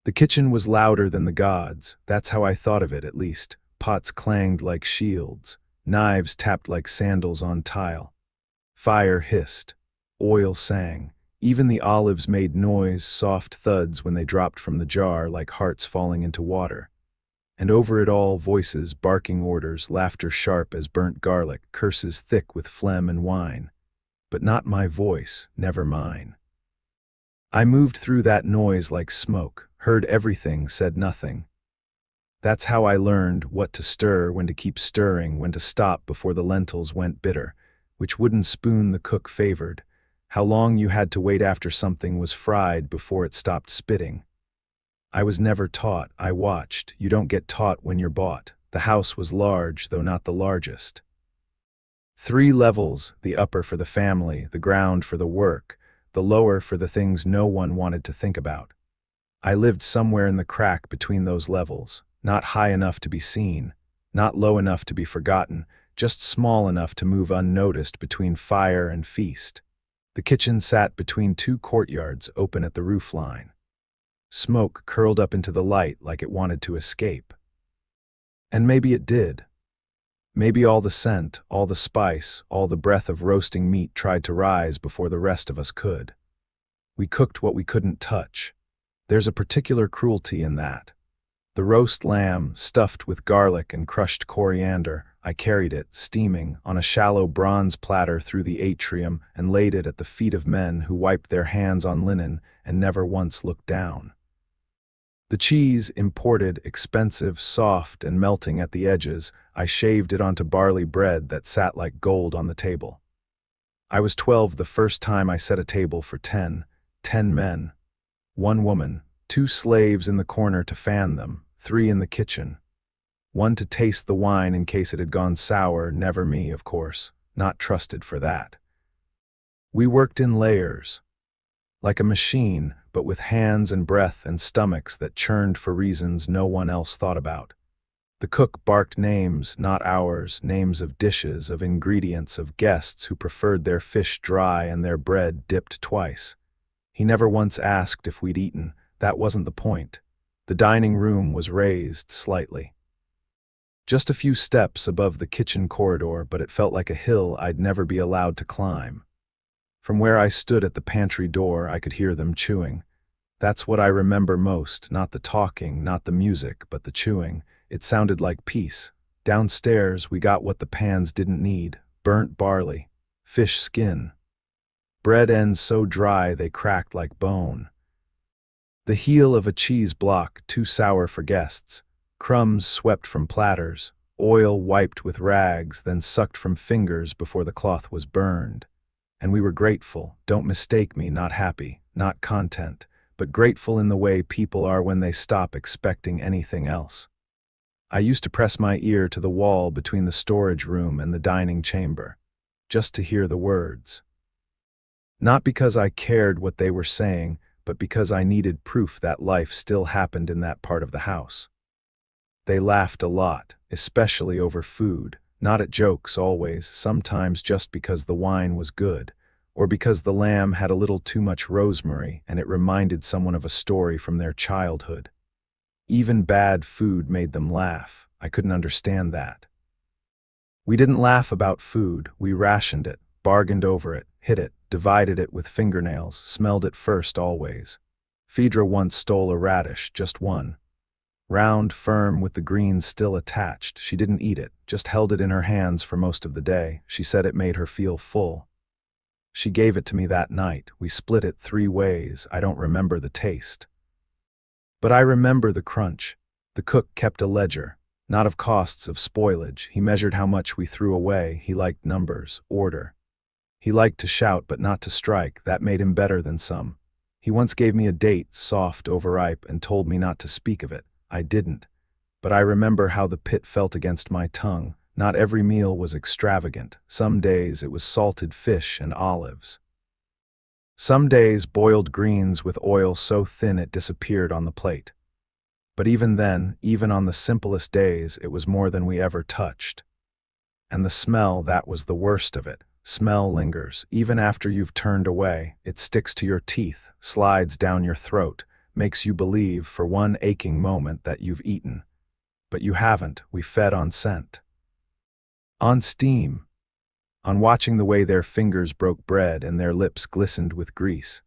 The kitchen was louder than the gods. That's how I thought of it, at least. Pots clanged like shields. Knives tapped like sandals on tile. Fire hissed. Oil sang. Even the olives made noise, soft thuds when they dropped from the jar like hearts falling into water. And over it all, voices, barking orders, laughter sharp as burnt garlic, curses thick with phlegm and wine. But not my voice, never mine. I moved through that noise like smoke, heard everything, said nothing. That's how I learned what to stir, when to keep stirring, when to stop before the lentils went bitter, which wooden spoon the cook favored, how long you had to wait after something was fried before it stopped spitting. I was never taught, I watched. You don't get taught when you're bought. The house was large, though not the largest. 3 levels, the upper for the family, the ground for the work, the lower for the things no one wanted to think about. I lived somewhere in the crack between those levels, not high enough to be seen, not low enough to be forgotten, just small enough to move unnoticed between fire and feast. The kitchen sat between 2 courtyards open at the roofline. Smoke curled up into the light like it wanted to escape. And maybe it did. Maybe all the scent, all the spice, all the breath of roasting meat tried to rise before the rest of us could. We cooked what we couldn't touch. There's a particular cruelty in that. The roast lamb, stuffed with garlic and crushed coriander, I carried it, steaming, on a shallow bronze platter through the atrium and laid it at the feet of men who wiped their hands on linen and never once looked down. The cheese, imported, expensive, soft, and melting at the edges, I shaved it onto barley bread that sat like gold on the table. I was 12 the first time I set a table for 10 men. 1 woman, 2 slaves in the corner to fan them, 3 in the kitchen. 1 to taste the wine in case it had gone sour, never me, of course, not trusted for that. We worked in layers. Like a machine, but with hands and breath and stomachs that churned for reasons no one else thought about. The cook barked names, not ours, names of dishes, of ingredients, of guests who preferred their fish dry and their bread dipped twice. He never once asked if we'd eaten. That wasn't the point. The dining room was raised slightly. Just a few steps above the kitchen corridor, but it felt like a hill I'd never be allowed to climb. From where I stood at the pantry door, I could hear them chewing. That's what I remember most, not the talking, not the music, but the chewing. It sounded like peace. Downstairs, we got what the pans didn't need: burnt barley, fish skin, bread ends so dry they cracked like bone, the heel of a cheese block too sour for guests, crumbs swept from platters, oil wiped with rags, then sucked from fingers before the cloth was burned. And we were grateful, don't mistake me, not happy, not content, but grateful in the way people are when they stop expecting anything else. I used to press my ear to the wall between the storage room and the dining chamber, just to hear the words. Not because I cared what they were saying, but because I needed proof that life still happened in that part of the house. They laughed a lot, especially over food. Not at jokes always, sometimes just because the wine was good, or because the lamb had a little too much rosemary and it reminded someone of a story from their childhood. Even bad food made them laugh. I couldn't understand that. We didn't laugh about food, we rationed it, bargained over it, hid it, divided it with fingernails, smelled it first always. Phaedra once stole a radish, just one. Round, firm, with the greens still attached. She didn't eat it, just held it in her hands for most of the day. She said it made her feel full. She gave it to me that night. We split it 3 ways. I don't remember the taste. But I remember the crunch. The cook kept a ledger, not of costs, of spoilage. He measured how much we threw away. He liked numbers, order. He liked to shout but not to strike. That made him better than some. He once gave me a date, soft, overripe, and told me not to speak of it. I didn't, but I remember how the pit felt against my tongue. Not every meal was extravagant. Some days it was salted fish and olives. Some days boiled greens with oil so thin it disappeared on the plate. But even then, even on the simplest days, it was more than we ever touched. And the smell, that was the worst of it. Smell lingers. Even after you've turned away, it sticks to your teeth, slides down your throat, makes you believe for one aching moment that you've eaten. But you haven't. We fed on scent. On steam. On watching the way their fingers broke bread and their lips glistened with grease.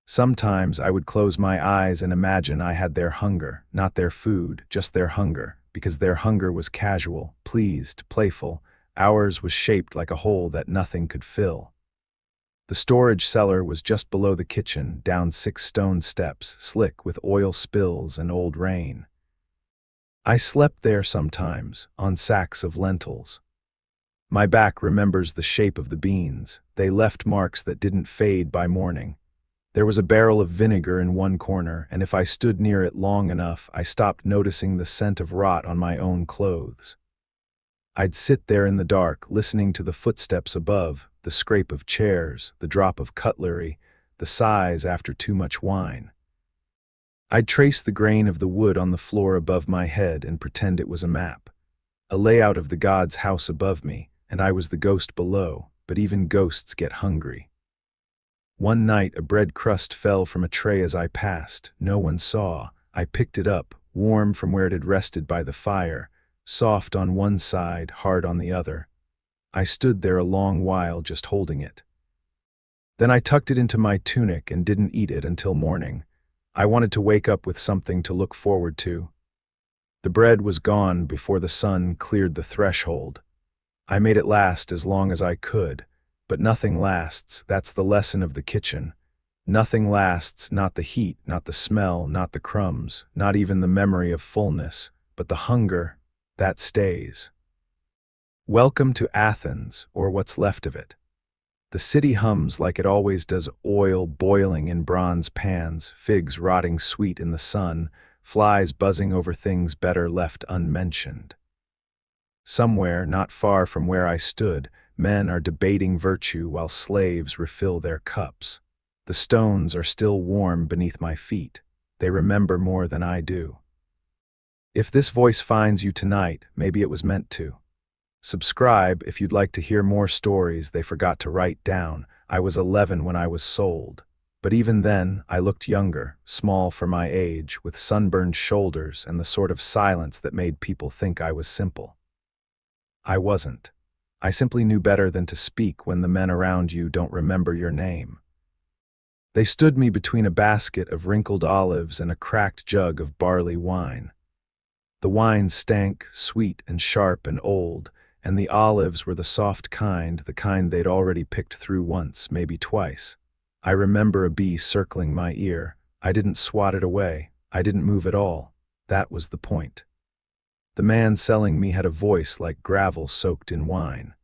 Sometimes I would close my eyes and imagine I had their hunger, not their food, just their hunger, because their hunger was casual, pleased, playful. Ours was shaped like a hole that nothing could fill. The storage cellar was just below the kitchen, down 6 stone steps, slick with oil spills and old rain. I slept there sometimes, on sacks of lentils. My back remembers the shape of the beans. They left marks that didn't fade by morning. There was a barrel of vinegar in one corner, and if I stood near it long enough, I stopped noticing the scent of rot on my own clothes. I'd sit there in the dark, listening to the footsteps above, the scrape of chairs, the drop of cutlery, the sighs after too much wine. I'd trace the grain of the wood on the floor above my head and pretend it was a map, a layout of the god's house above me, and I was the ghost below, but even ghosts get hungry. One night a bread crust fell from a tray as I passed. No one saw. I picked it up, warm from where it had rested by the fire, soft on one side, hard on the other. I stood there a long while just holding it. Then I tucked it into my tunic and didn't eat it until morning. I wanted to wake up with something to look forward to. The bread was gone before the sun cleared the threshold. I made it last as long as I could. But nothing lasts. That's the lesson of the kitchen. Nothing lasts, not the heat, not the smell, not the crumbs, not even the memory of fullness, but the hunger, that stays. Welcome to Athens, or what's left of it. The city hums like it always does, oil boiling in bronze pans, figs rotting sweet in the sun, flies buzzing over things better left unmentioned. Somewhere, not far from where I stood, men are debating virtue while slaves refill their cups. The stones are still warm beneath my feet. They remember more than I do. If this voice finds you tonight, maybe it was meant to. Subscribe if you'd like to hear more stories they forgot to write down. I was 11 when I was sold. But even then, I looked younger, small for my age, with sunburned shoulders and the sort of silence that made people think I was simple. I wasn't. I simply knew better than to speak when the men around you don't remember your name. They stood me between a basket of wrinkled olives and a cracked jug of barley wine. The wine stank, sweet and sharp and old, and the olives were the soft kind, the kind they'd already picked through once, maybe twice. I remember a bee circling my ear. I didn't swat it away. I didn't move at all. That was the point. The man selling me had a voice like gravel soaked in wine.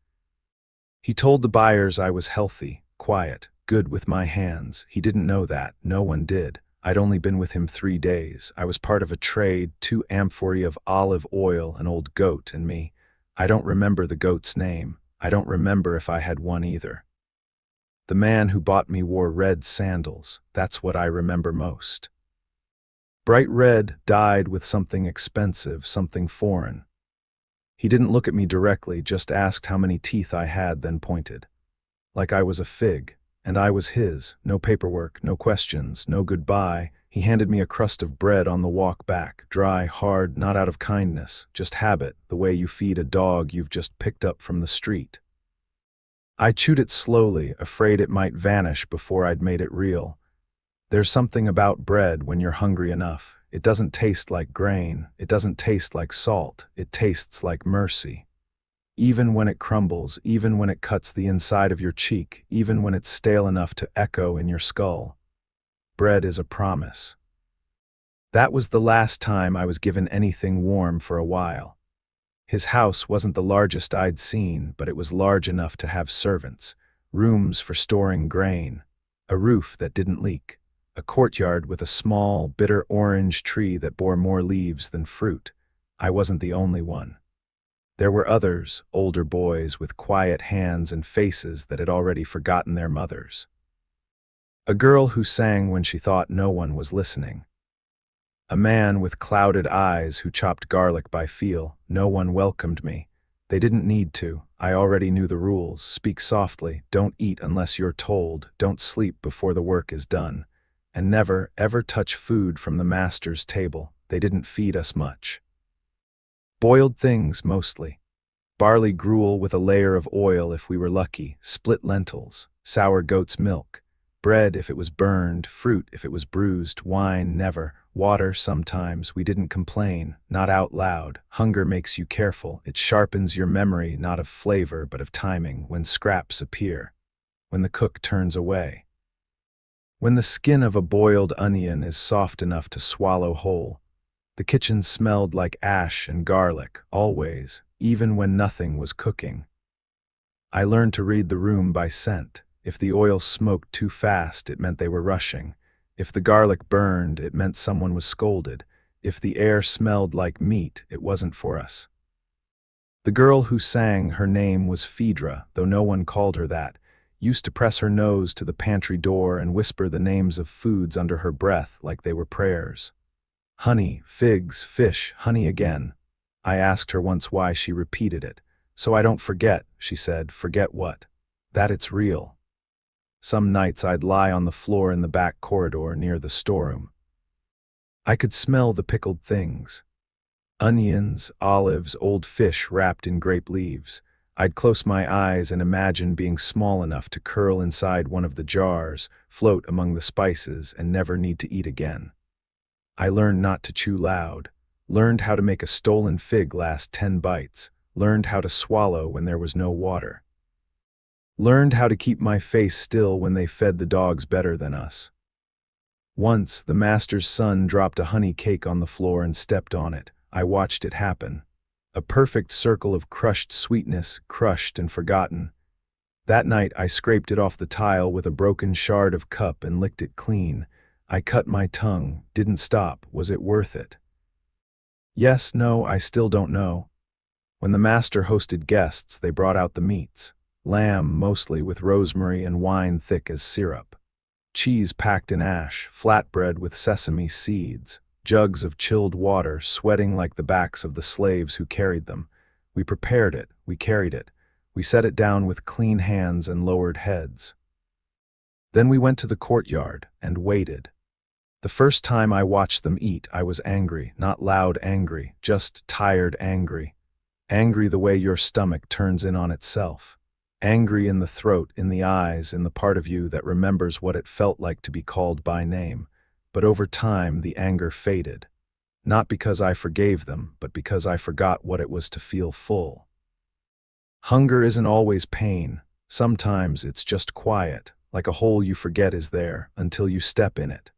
He told the buyers I was healthy, quiet, good with my hands. He didn't know that. No one did. I'd only been with him 3 days. I was part of a trade, 2 amphorae of olive oil, an old goat, and me. I don't remember the goat's name. I don't remember if I had one either. The man who bought me wore red sandals. That's what I remember most. Bright red, dyed with something expensive, something foreign. He didn't look at me directly, just asked how many teeth I had, then pointed. Like I was a fig, and I was his. No paperwork, no questions, no goodbye. He handed me a crust of bread on the walk back, dry, hard, not out of kindness, just habit, the way you feed a dog you've just picked up from the street. I chewed it slowly, afraid it might vanish before I'd made it real. There's something about bread when you're hungry enough. It doesn't taste like grain. It doesn't taste like salt. It tastes like mercy. Even when it crumbles, even when it cuts the inside of your cheek, even when it's stale enough to echo in your skull. Bread is a promise. That was the last time I was given anything warm for a while. His house wasn't the largest I'd seen, but it was large enough to have servants, rooms for storing grain, a roof that didn't leak. A courtyard with a small, bitter orange tree that bore more leaves than fruit. I wasn't the only one. There were others, older boys with quiet hands and faces that had already forgotten their mothers. A girl who sang when she thought no one was listening. A man with clouded eyes who chopped garlic by feel. No one welcomed me. They didn't need to. I already knew the rules. Speak softly. Don't eat unless you're told. Don't sleep before the work is done. And never, ever touch food from the master's table. They didn't feed us much. Boiled things, mostly. Barley gruel with a layer of oil if we were lucky, split lentils, sour goat's milk, bread if it was burned, fruit if it was bruised, wine never, water sometimes. We didn't complain, not out loud. Hunger makes you careful. It sharpens your memory, not of flavor but of timing, when scraps appear, when the cook turns away. When the skin of a boiled onion is soft enough to swallow whole. The kitchen smelled like ash and garlic, always, even when nothing was cooking. I learned to read the room by scent. If the oil smoked too fast, it meant they were rushing. If the garlic burned, it meant someone was scolded. If the air smelled like meat, it wasn't for us. The girl who sang, her name was Phaedra, though no one called her that, used to press her nose to the pantry door and whisper the names of foods under her breath like they were prayers. Honey, figs, fish, honey again. I asked her once why she repeated it. So I don't forget, she said. Forget what? That it's real. Some nights I'd lie on the floor in the back corridor near the storeroom. I could smell the pickled things. Onions, olives, old fish wrapped in grape leaves. I'd close my eyes and imagine being small enough to curl inside one of the jars, float among the spices, and never need to eat again. I learned not to chew loud, learned how to make a stolen fig last 10 bites, learned how to swallow when there was no water. Learned how to keep my face still when they fed the dogs better than us. Once, the master's son dropped a honey cake on the floor and stepped on it. I watched it happen. A perfect circle of crushed sweetness, crushed and forgotten. That night I scraped it off the tile with a broken shard of cup and licked it clean. I cut my tongue, didn't stop. Was it worth it? Yes, no, I still don't know. When the master hosted guests, they brought out the meats. Lamb, mostly, with rosemary and wine thick as syrup. Cheese packed in ash, flatbread with sesame seeds, jugs of chilled water sweating like the backs of the slaves who carried them. We prepared it, we carried it. We set it down with clean hands and lowered heads. Then we went to the courtyard and waited. The first time I watched them eat, I was angry, not loud angry, just tired angry. Angry the way your stomach turns in on itself. Angry in the throat, in the eyes, in the part of you that remembers what it felt like to be called by name. But over time, the anger faded. Not because I forgave them, but because I forgot what it was to feel full. Hunger isn't always pain. Sometimes it's just quiet, like a hole you forget is there, until you step in it.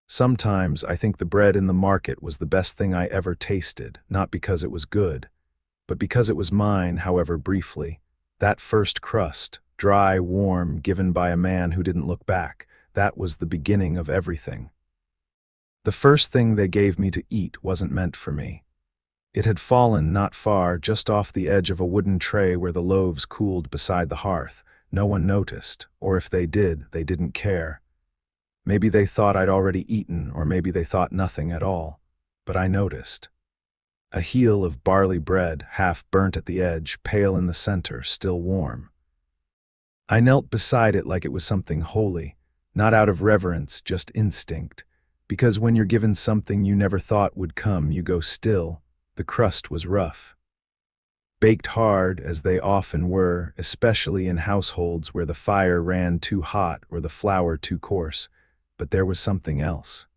Sometimes I think the bread in the market was the best thing I ever tasted, not because it was good, but because it was mine, however briefly. That first crust, dry, warm, given by a man who didn't look back, that was the beginning of everything. The first thing they gave me to eat wasn't meant for me. It had fallen not far, just off the edge of a wooden tray where the loaves cooled beside the hearth. No one noticed, or if they did, they didn't care. Maybe they thought I'd already eaten, or maybe they thought nothing at all. But I noticed. A heel of barley bread, half burnt at the edge, pale in the center, still warm. I knelt beside it like it was something holy, not out of reverence, just instinct. Because when you're given something you never thought would come, you go still. The crust was rough. Baked hard, as they often were, especially in households where the fire ran too hot or the flour too coarse. But there was something else.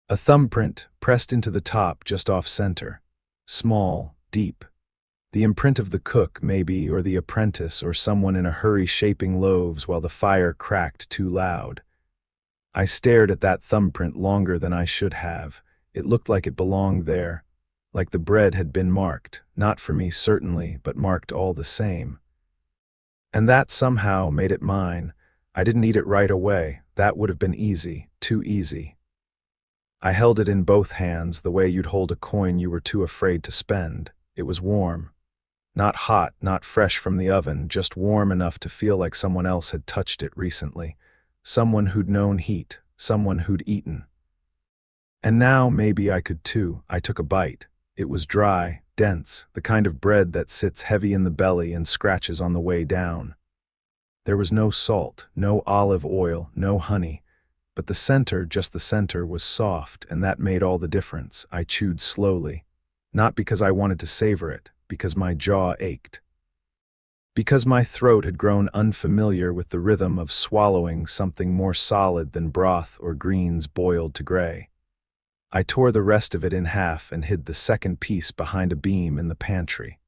A thumbprint pressed into the top just off center. Small, deep. The imprint of the cook, maybe, or the apprentice, or someone in a hurry shaping loaves while the fire cracked too loud. I stared at that thumbprint longer than I should have. It looked like it belonged there, like the bread had been marked, not for me certainly, but marked all the same. And that somehow made it mine. I didn't eat it right away. That would have been easy, too easy. I held it in both hands, the way you'd hold a coin you were too afraid to spend. It was warm. Not hot, not fresh from the oven, just warm enough to feel like someone else had touched it recently. Someone who'd known heat, someone who'd eaten. And now maybe I could too. I took a bite. It was dry, dense, the kind of bread that sits heavy in the belly and scratches on the way down. There was no salt, no olive oil, no honey, But the center, just the center, was soft, and that made all the difference. I chewed slowly, not because I wanted to savor it, because my jaw ached. Because my throat had grown unfamiliar with the rhythm of swallowing something more solid than broth or greens boiled to gray. I tore the rest of it in half and hid the second piece behind a beam in the pantry.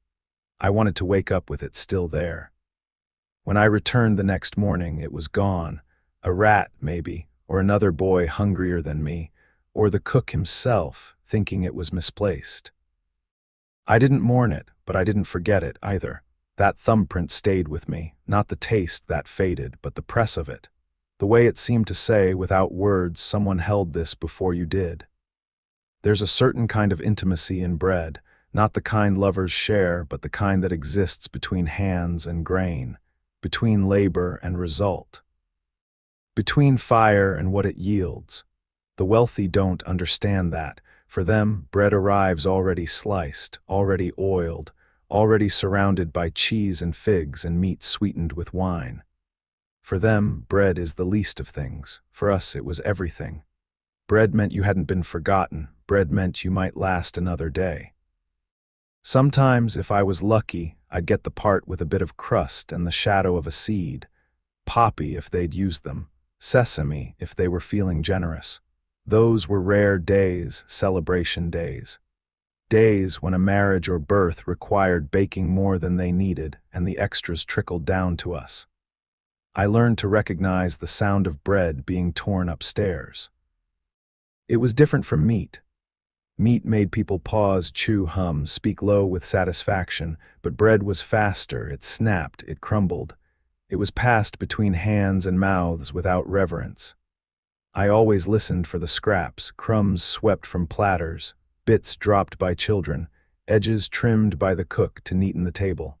I wanted to wake up with it still there. When I returned the next morning, it was gone. A rat, maybe, or another boy hungrier than me, or the cook himself, thinking it was misplaced. I didn't mourn it, but I didn't forget it either. That thumbprint stayed with me, not the taste that faded, but the press of it. The way it seemed to say, without words, someone held this before you did. There's a certain kind of intimacy in bread, not the kind lovers share, but the kind that exists between hands and grain, between labor and result, between fire and what it yields. The wealthy don't understand that. For them, bread arrives already sliced, already oiled, already surrounded by cheese and figs and meat sweetened with wine. For them, bread is the least of things. For us, it was everything. Bread meant you hadn't been forgotten. Bread meant you might last another day. Sometimes, if I was lucky, I'd get the part with a bit of crust and the shadow of a seed, poppy if they'd used them, sesame if they were feeling generous. Those were rare days, celebration days. Days when a marriage or birth required baking more than they needed, and the extras trickled down to us. I learned to recognize the sound of bread being torn upstairs. It was different from meat. Meat made people pause, chew, hum, speak low with satisfaction, but bread was faster, it snapped, it crumbled. It was passed between hands and mouths without reverence. I always listened for the scraps, crumbs swept from platters, bits dropped by children, edges trimmed by the cook to neaten the table.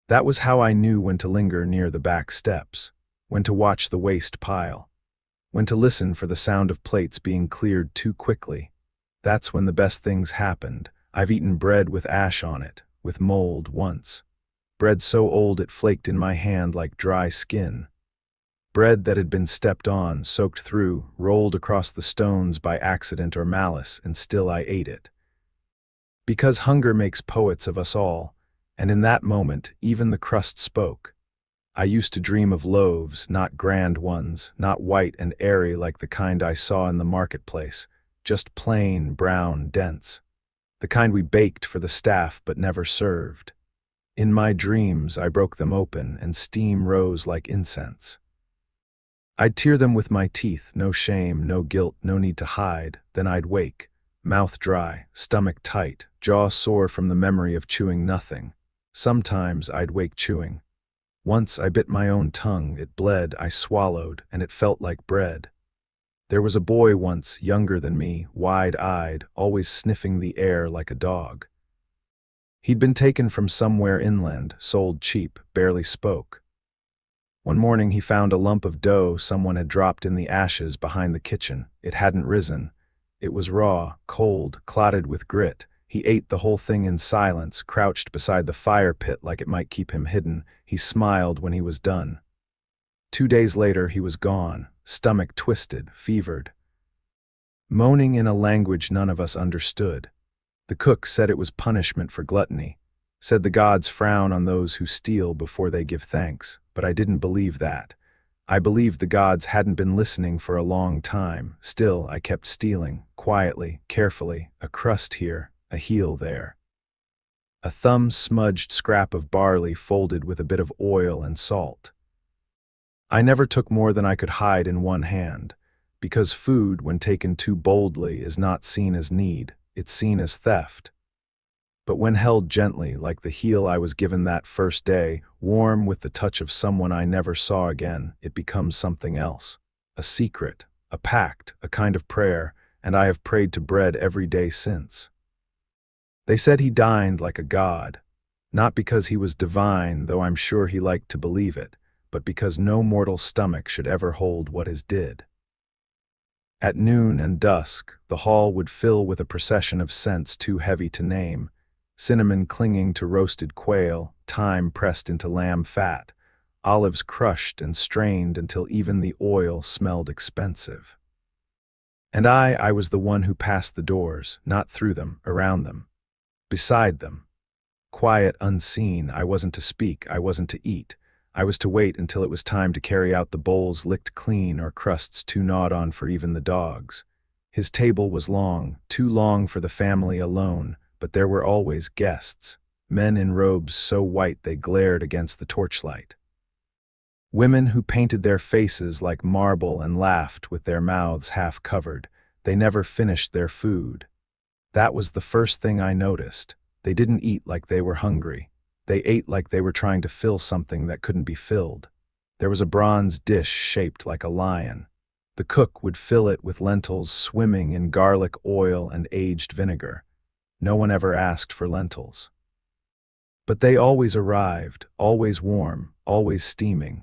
That was how I knew when to linger near the back steps, when to watch the waste pile, when to listen for the sound of plates being cleared too quickly. That's when the best things happened. I've eaten bread with ash on it, with mold once. Bread so old it flaked in my hand like dry skin. Bread that had been stepped on, soaked through, rolled across the stones by accident or malice, and still I ate it. Because hunger makes poets of us all, and in that moment even the crust spoke. I used to dream of loaves, not grand ones, not white and airy like the kind I saw in the marketplace, just plain, brown, dense. The kind we baked for the staff but never served. In my dreams I broke them open, and steam rose like incense. I'd tear them with my teeth, no shame, no guilt, no need to hide. Then I'd wake, mouth dry, stomach tight, jaw sore from the memory of chewing nothing. Sometimes I'd wake chewing. Once I bit my own tongue, it bled, I swallowed, and it felt like bread. There was a boy once, younger than me, wide-eyed, always sniffing the air like a dog. He'd been taken from somewhere inland, sold cheap, barely spoke. One morning he found a lump of dough someone had dropped in the ashes behind the kitchen. It hadn't risen. It was raw, cold, clotted with grit. He ate the whole thing in silence, crouched beside the fire pit like it might keep him hidden. He smiled when he was done. 2 days later he was gone, stomach twisted, fevered, moaning in a language none of us understood. The cook said it was punishment for gluttony, said the gods frown on those who steal before they give thanks, but I didn't believe that. I believed the gods hadn't been listening for a long time. Still, I kept stealing, quietly, carefully, a crust here, a heel there. A thumb-smudged scrap of barley folded with a bit of oil and salt. I never took more than I could hide in one hand, because food, when taken too boldly, is not seen as need, it's seen as theft. But when held gently, like the heel I was given that first day, warm with the touch of someone I never saw again, it becomes something else. A secret, a pact, a kind of prayer, and I have prayed to bread every day since. They said he dined like a god, not because he was divine, though I'm sure he liked to believe it, but because no mortal stomach should ever hold what his did. At noon and dusk, the hall would fill with a procession of scents too heavy to name, cinnamon clinging to roasted quail, thyme pressed into lamb fat, olives crushed and strained until even the oil smelled expensive. And I was the one who passed the doors, not through them, around them, beside them. Quiet, unseen, I wasn't to speak, I wasn't to eat. I was to wait until it was time to carry out the bowls licked clean or crusts too gnawed on for even the dogs. His table was long, too long for the family alone, but there were always guests, men in robes so white they glared against the torchlight. Women who painted their faces like marble and laughed with their mouths half covered. They never finished their food. That was the first thing I noticed. They didn't eat like they were hungry. They ate like they were trying to fill something that couldn't be filled. There was a bronze dish shaped like a lion. The cook would fill it with lentils swimming in garlic oil and aged vinegar. No one ever asked for lentils. But they always arrived, always warm, always steaming.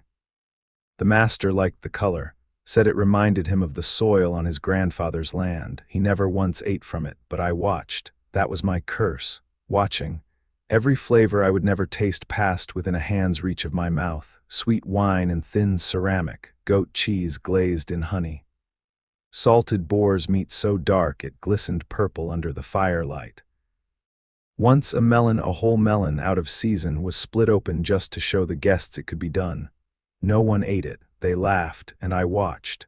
The master liked the color, said it reminded him of the soil on his grandfather's land. He never once ate from it, but I watched. That was my curse, watching. Every flavor I would never taste passed within a hand's reach of my mouth. Sweet wine in thin ceramic, goat cheese glazed in honey. Salted boar's meat so dark it glistened purple under the firelight. Once a whole melon out of season, was split open just to show the guests it could be done. No one ate it, they laughed, and I watched.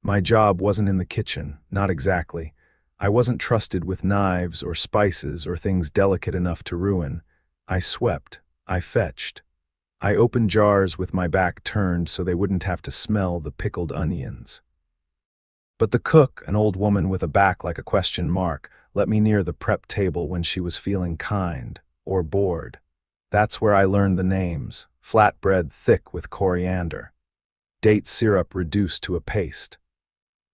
My job wasn't in the kitchen, not exactly. I wasn't trusted with knives or spices or things delicate enough to ruin. I swept, I fetched. I opened jars with my back turned so they wouldn't have to smell the pickled onions. But the cook, an old woman with a back like a question mark, let me near the prep table when she was feeling kind or bored. That's where I learned the names: flatbread thick with coriander, date syrup reduced to a paste,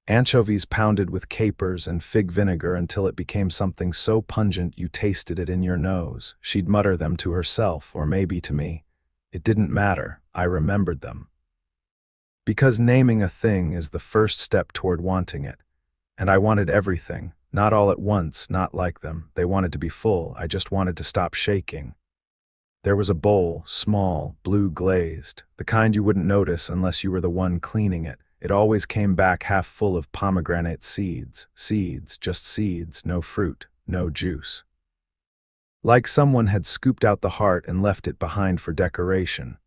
anchovies pounded with capers and fig vinegar until it became something so pungent you tasted it in your nose. She'd mutter them to herself, or maybe to me. It didn't matter, I remembered them. Because naming a thing is the first step toward wanting it. And I wanted everything, not all at once, not like them. They wanted to be full, I just wanted to stop shaking. There was a bowl, small, blue glazed, the kind you wouldn't notice unless you were the one cleaning it. It always came back half full of pomegranate seeds. Seeds, just seeds, no fruit, no juice. Like someone had scooped out the heart and left it behind for decoration.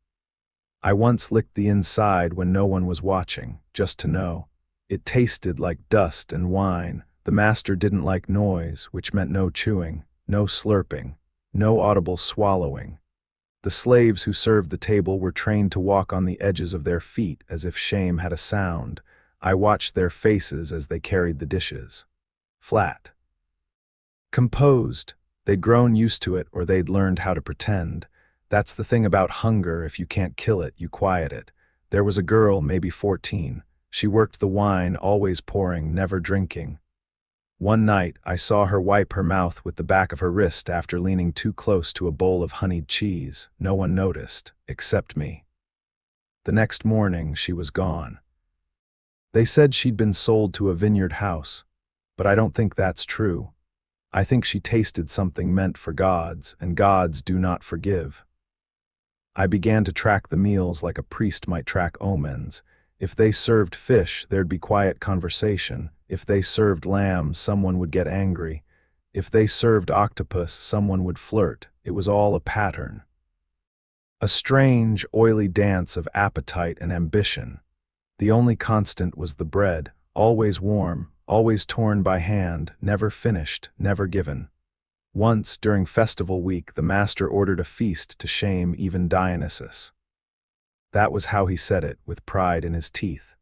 I once licked the inside when no one was watching, just to know. It tasted like dust and wine. The master didn't like noise, which meant no chewing, no slurping, no audible swallowing. The slaves who served the table were trained to walk on the edges of their feet as if shame had a sound. I watched their faces as they carried the dishes. Flat. Composed. They'd grown used to it, or they'd learned how to pretend. That's the thing about hunger: if you can't kill it, you quiet it. There was a girl, maybe 14. She worked the wine, always pouring, never drinking. One night, I saw her wipe her mouth with the back of her wrist after leaning too close to a bowl of honeyed cheese. No one noticed, except me. The next morning, she was gone. They said she'd been sold to a vineyard house, but I don't think that's true. I think she tasted something meant for gods, and gods do not forgive. I began to track the meals like a priest might track omens. If they served fish, there'd be quiet conversation. If they served lamb, someone would get angry. If they served octopus, someone would flirt. It was all a pattern. A strange, oily dance of appetite and ambition. The only constant was the bread, always warm, always torn by hand, never finished, never given. Once, during festival week, the master ordered a feast to shame even Dionysus. That was how he said it, with pride in his teeth.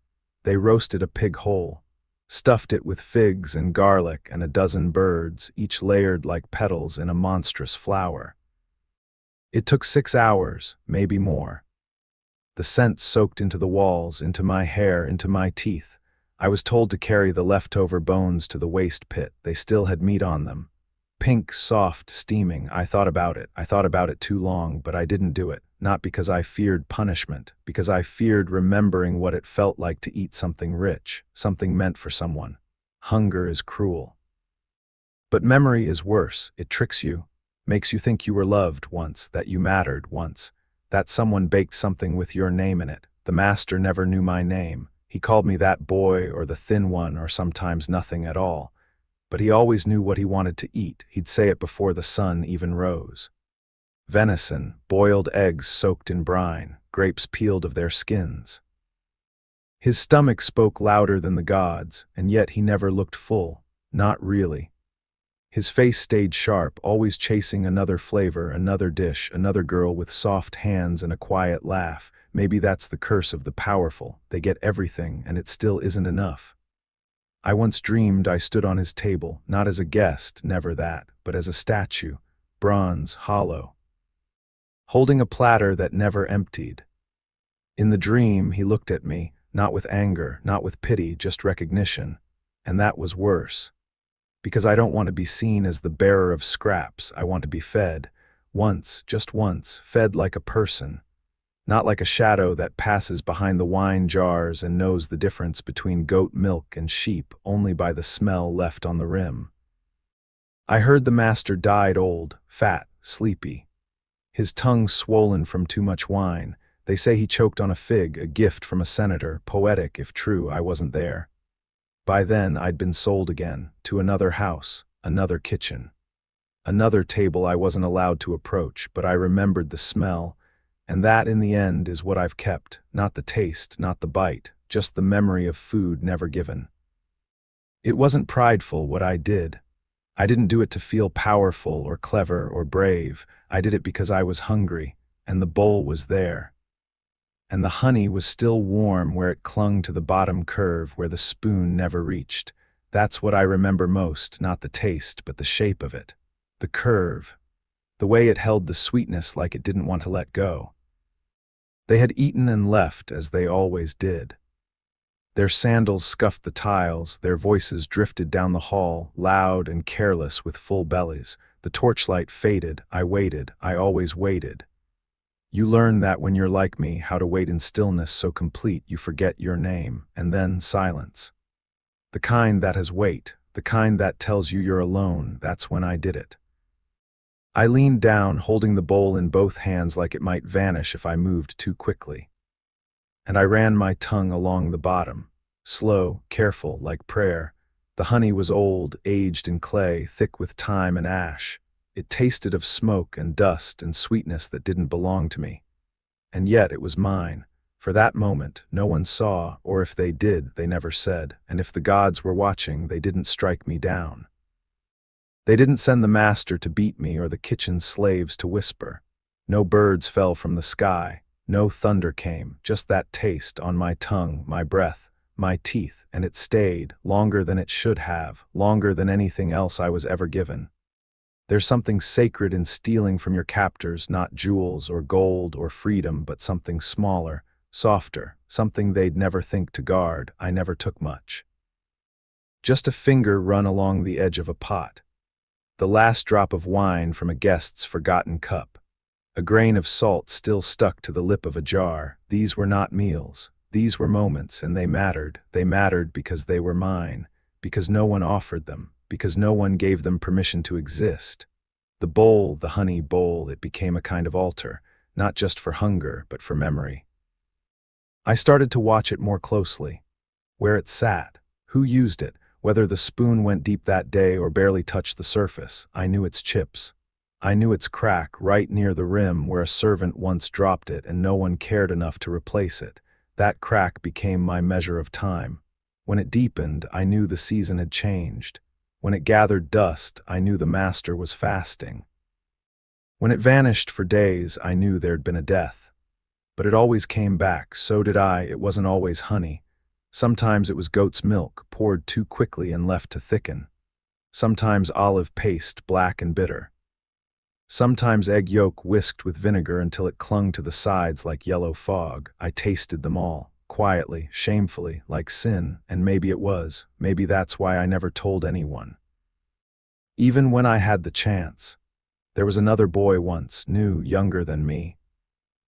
They roasted a pig whole, stuffed it with figs and garlic and a dozen birds, each layered like petals in a monstrous flower. It took 6 hours, maybe more. The scent soaked into the walls, into my hair, into my teeth. I was told to carry the leftover bones to the waste pit. They still had meat on them. Pink, soft, steaming. I thought about it. I thought about it too long, but I didn't do it. Not because I feared punishment, because I feared remembering what it felt like to eat something rich, something meant for someone. Hunger is cruel. But memory is worse. It tricks you, makes you think you were loved once, that you mattered once. That someone baked something with your name in it. The master never knew my name. He called me that boy or the thin one or sometimes nothing at all. But he always knew what he wanted to eat. He'd say it before the sun even rose. Venison, boiled eggs soaked in brine, grapes peeled of their skins. His stomach spoke louder than the gods, and yet he never looked full. Not really. His face stayed sharp, always chasing another flavor, another dish, another girl with soft hands and a quiet laugh. Maybe that's the curse of the powerful. They get everything, and it still isn't enough. I once dreamed I stood on his table, not as a guest, never that, but as a statue, bronze, hollow, holding a platter that never emptied. In the dream, he looked at me, not with anger, not with pity, just recognition. And that was worse. Because I don't want to be seen as the bearer of scraps. I want to be fed. Once, just once, fed like a person. Not like a shadow that passes behind the wine jars and knows the difference between goat milk and sheep only by the smell left on the rim. I heard the master died old, fat, sleepy. His tongue swollen from too much wine. They say he choked on a fig, a gift from a senator, poetic if true. I wasn't there. By then, I'd been sold again, to another house, another kitchen. Another table I wasn't allowed to approach, but I remembered the smell, and that in the end is what I've kept, not the taste, not the bite, just the memory of food never given. It wasn't prideful what I did. I didn't do it to feel powerful or clever or brave. I did it because I was hungry, and the bowl was there. And the honey was still warm where it clung to the bottom curve where the spoon never reached. That's what I remember most, not the taste, but the shape of it. The curve. The way it held the sweetness like it didn't want to let go. They had eaten and left as they always did. Their sandals scuffed the tiles, their voices drifted down the hall, loud and careless with full bellies. The torchlight faded. I waited. I always waited. You learn that when you're like me, how to wait in stillness so complete you forget your name, and then silence. The kind that has weight, the kind that tells you you're alone, that's when I did it. I leaned down, holding the bowl in both hands like it might vanish if I moved too quickly. And I ran my tongue along the bottom, slow, careful, like prayer. The honey was old, aged in clay, thick with time and ash. It tasted of smoke and dust and sweetness that didn't belong to me. And yet it was mine. For that moment, no one saw, or if they did, they never said, and if the gods were watching, they didn't strike me down. They didn't send the master to beat me or the kitchen slaves to whisper. No birds fell from the sky, no thunder came, just that taste on my tongue, my breath, my teeth, and it stayed, longer than it should have, longer than anything else I was ever given. There's something sacred in stealing from your captors, not jewels or gold or freedom, but something smaller, softer, something they'd never think to guard. I never took much. Just a finger run along the edge of a pot. The last drop of wine from a guest's forgotten cup. A grain of salt still stuck to the lip of a jar. These were not meals. These were moments, and they mattered. They mattered because they were mine, because no one offered them, because no one gave them permission to exist. The bowl, the honey bowl, it became a kind of altar, not just for hunger, but for memory. I started to watch it more closely. Where it sat, who used it, whether the spoon went deep that day or barely touched the surface. I knew its chips. I knew its crack right near the rim where a servant once dropped it and no one cared enough to replace it. That crack became my measure of time. When it deepened, I knew the season had changed. When it gathered dust, I knew the master was fasting. When it vanished for days, I knew there'd been a death. But it always came back, so did I. It wasn't always honey. Sometimes it was goat's milk, poured too quickly and left to thicken. Sometimes olive paste, black and bitter. Sometimes egg yolk whisked with vinegar until it clung to the sides like yellow fog. I tasted them all. Quietly, shamefully, like sin, and maybe it was. Maybe that's why I never told anyone. Even when I had the chance. There was another boy once, new, younger than me.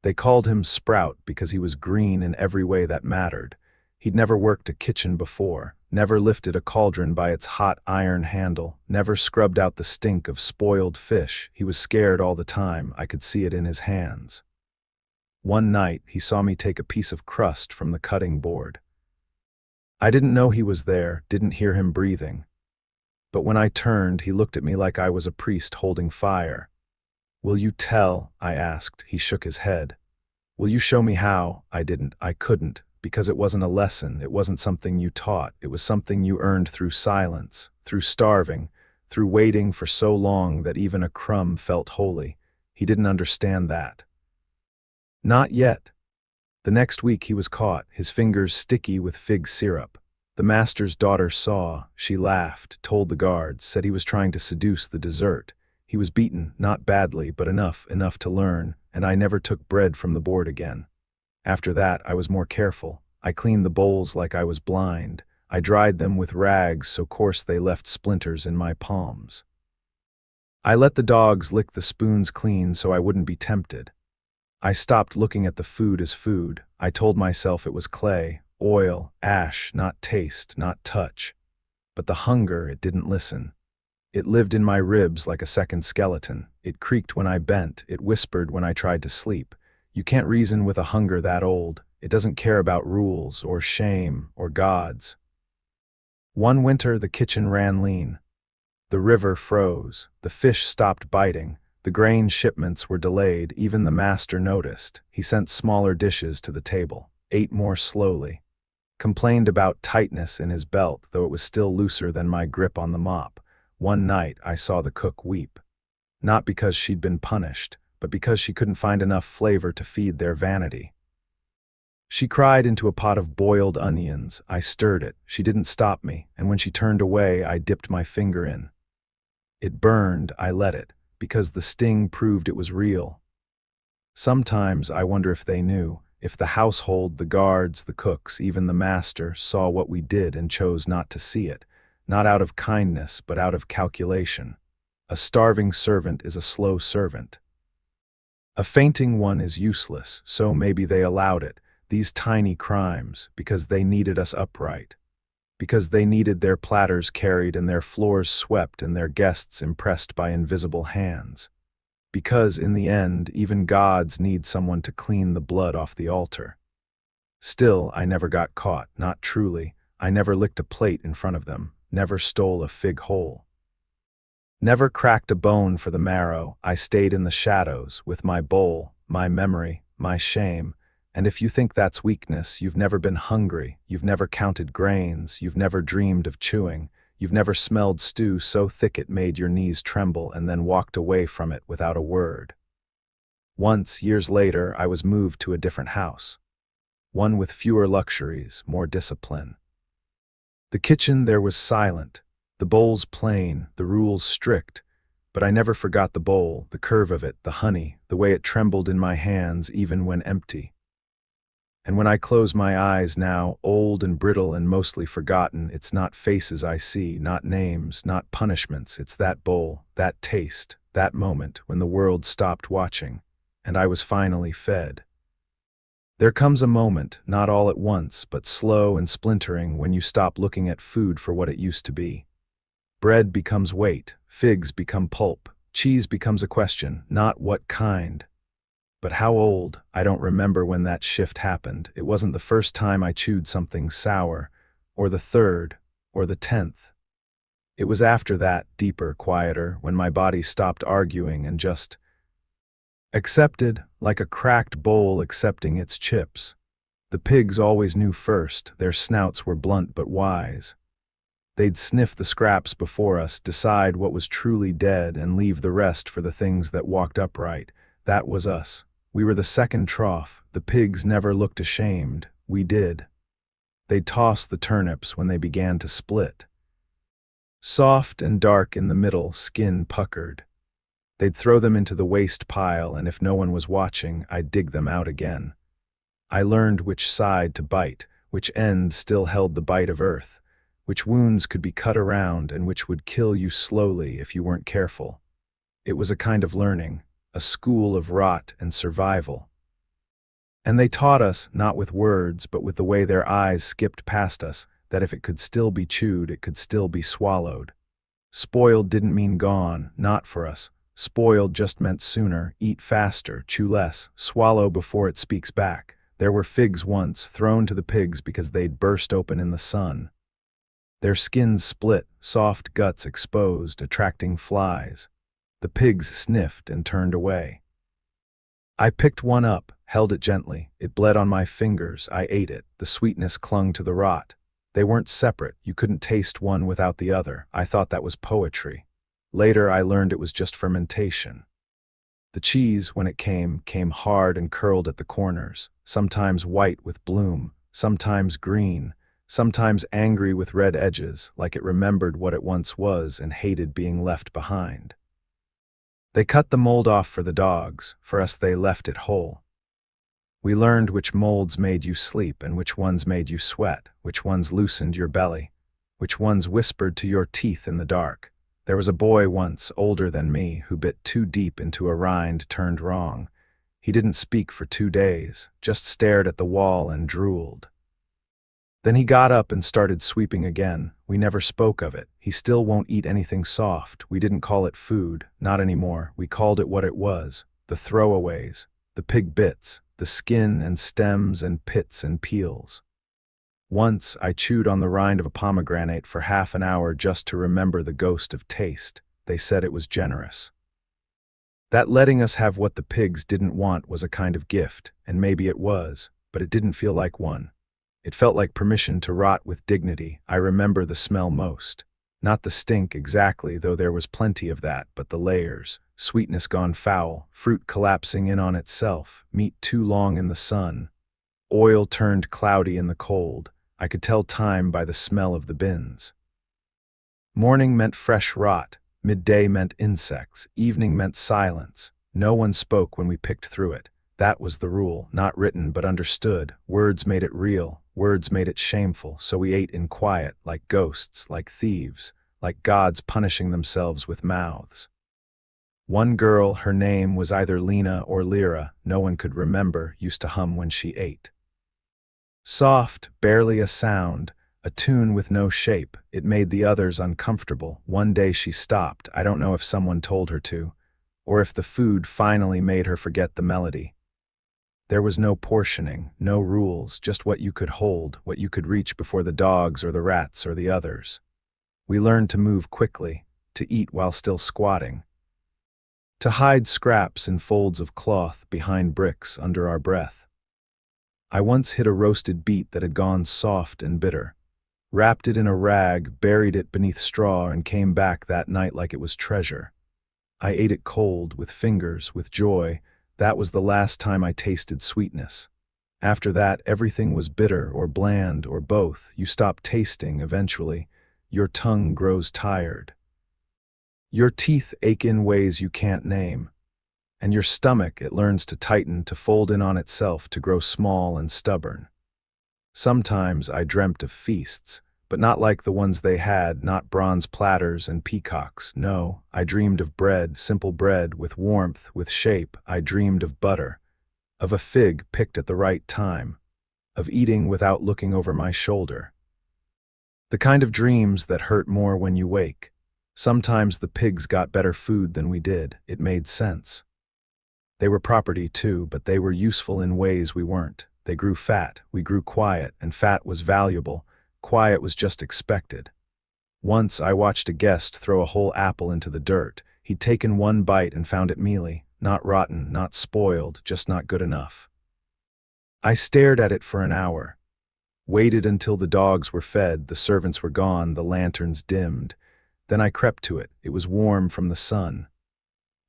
They called him Sprout because he was green in every way that mattered. He'd never worked a kitchen before, never lifted a cauldron by its hot iron handle, never scrubbed out the stink of spoiled fish. He was scared all the time. I could see it in his hands. One night, he saw me take a piece of crust from the cutting board. I didn't know he was there, didn't hear him breathing. But when I turned, he looked at me like I was a priest holding fire. "Will you tell?" I asked. He shook his head. "Will you show me how?" I couldn't, because it wasn't a lesson, it wasn't something you taught, it was something you earned through silence, through starving, through waiting for so long that even a crumb felt holy. He didn't understand that. Not yet. The next week he was caught, his fingers sticky with fig syrup. The master's daughter saw, she laughed, told the guards, said he was trying to seduce the dessert. He was beaten, not badly, but enough to learn, and I never took bread from the board again. After that, I was more careful. I cleaned the bowls like I was blind. I dried them with rags so coarse they left splinters in my palms. I let the dogs lick the spoons clean so I wouldn't be tempted. I stopped looking at the food as food. I told myself it was clay, oil, ash, not taste, not touch. But the hunger, it didn't listen. It lived in my ribs like a second skeleton. It creaked when I bent, it whispered when I tried to sleep. You can't reason with a hunger that old. It doesn't care about rules, or shame, or gods. One winter, the kitchen ran lean. The river froze. The fish stopped biting. The grain shipments were delayed. Even the master noticed. He sent smaller dishes to the table, ate more slowly, complained about tightness in his belt, though it was still looser than my grip on the mop. One night, I saw the cook weep. Not because she'd been punished, but because she couldn't find enough flavor to feed their vanity. She cried into a pot of boiled onions. I stirred it. She didn't stop me, and when she turned away, I dipped my finger in. It burned. I let it, because the sting proved it was real. Sometimes I wonder if they knew, if the household, the guards, the cooks, even the master, saw what we did and chose not to see it, not out of kindness, but out of calculation. A starving servant is a slow servant. A fainting one is useless, so maybe they allowed it, these tiny crimes, because they needed us upright, because they needed their platters carried and their floors swept and their guests impressed by invisible hands, because, in the end, even gods need someone to clean the blood off the altar. Still, I never got caught, not truly. I never licked a plate in front of them, never stole a fig whole. Never cracked a bone for the marrow. I stayed in the shadows, with my bowl, my memory, my shame. And if you think that's weakness, you've never been hungry, you've never counted grains, you've never dreamed of chewing, you've never smelled stew so thick it made your knees tremble and then walked away from it without a word. Once, years later, I was moved to a different house. One with fewer luxuries, more discipline. The kitchen there was silent, the bowls plain, the rules strict, but I never forgot the bowl, the curve of it, the honey, the way it trembled in my hands even when empty. And when I close my eyes now, old and brittle and mostly forgotten, it's not faces I see, not names, not punishments, it's that bowl, that taste, that moment when the world stopped watching, and I was finally fed. There comes a moment, not all at once, but slow and splintering, when you stop looking at food for what it used to be. Bread becomes weight, figs become pulp, cheese becomes a question, not what kind. But how old? I don't remember when that shift happened. It wasn't the first time I chewed something sour, or the third, or the 10th. It was after that, deeper, quieter, when my body stopped arguing and just accepted, like a cracked bowl accepting its chips. The pigs always knew first. Their snouts were blunt but wise. They'd sniff the scraps before us, decide what was truly dead, and leave the rest for the things that walked upright. That was us. We were the second trough. The pigs never looked ashamed. We did. They'd toss the turnips when they began to split. Soft and dark in the middle, skin puckered. They'd throw them into the waste pile, and if no one was watching, I'd dig them out again. I learned which side to bite, which end still held the bite of earth, which wounds could be cut around and which would kill you slowly if you weren't careful. It was a kind of learning, a school of rot and survival. And they taught us, not with words, but with the way their eyes skipped past us, that if it could still be chewed, it could still be swallowed. Spoiled didn't mean gone, not for us. Spoiled just meant sooner, eat faster, chew less, swallow before it speaks back. There were figs once, thrown to the pigs because they'd burst open in the sun. Their skins split, soft guts exposed, attracting flies. The pigs sniffed and turned away. I picked one up, held it gently. It bled on my fingers. I ate it. The sweetness clung to the rot. They weren't separate. You couldn't taste one without the other. I thought that was poetry. Later, I learned it was just fermentation. The cheese, when it came hard and curled at the corners, sometimes white with bloom, sometimes green, sometimes angry with red edges, like it remembered what it once was and hated being left behind. They cut the mold off for the dogs. For us, they left it whole. We learned which molds made you sleep and which ones made you sweat, which ones loosened your belly, which ones whispered to your teeth in the dark. There was a boy once, older than me, who bit too deep into a rind turned wrong. He didn't speak for 2 days, just stared at the wall and drooled. Then he got up and started sweeping again. We never spoke of it. He still won't eat anything soft. We didn't call it food, not anymore. We called it what it was, the throwaways, the pig bits, the skin and stems and pits and peels. Once I chewed on the rind of a pomegranate for half an hour just to remember the ghost of taste. They said it was generous. That letting us have what the pigs didn't want was a kind of gift, and maybe it was, but it didn't feel like one. It felt like permission to rot with dignity. I remember the smell most. Not the stink exactly, though there was plenty of that, but the layers. Sweetness gone foul, fruit collapsing in on itself, meat too long in the sun. Oil turned cloudy in the cold. I could tell time by the smell of the bins. Morning meant fresh rot. Midday meant insects. Evening meant silence. No one spoke when we picked through it. That was the rule, not written but understood. Words made it real. Words made it shameful, so we ate in quiet, like ghosts, like thieves, like gods punishing themselves with mouths. One girl, her name was either Lena or Lyra, no one could remember, used to hum when she ate. Soft, barely a sound, a tune with no shape. It made the others uncomfortable. One day she stopped. I don't know if someone told her to, or if the food finally made her forget the melody. There was no portioning, no rules, just what you could hold, what you could reach before the dogs or the rats or the others. We learned to move quickly, to eat while still squatting, to hide scraps in folds of cloth behind bricks under our breath. I once hid a roasted beet that had gone soft and bitter, wrapped it in a rag, buried it beneath straw, and came back that night like it was treasure. I ate it cold, with fingers, with joy. That was the last time I tasted sweetness. After that, everything was bitter or bland or both. You stop tasting eventually. Your tongue grows tired. Your teeth ache in ways you can't name. And your stomach, it learns to tighten, to fold in on itself, to grow small and stubborn. Sometimes I dreamt of feasts, but not like the ones they had, not bronze platters and peacocks. No, I dreamed of bread, simple bread, with warmth, with shape. I dreamed of butter, of a fig picked at the right time, of eating without looking over my shoulder. The kind of dreams that hurt more when you wake. Sometimes the pigs got better food than we did. It made sense. They were property too, but they were useful in ways we weren't. They grew fat, we grew quiet, and fat was valuable. Quiet was just expected. Once I watched a guest throw a whole apple into the dirt. He'd taken one bite and found it mealy, not rotten, not spoiled, just not good enough. I stared at it for an hour, waited until the dogs were fed, the servants were gone, the lanterns dimmed. Then I crept to it. It was warm from the sun.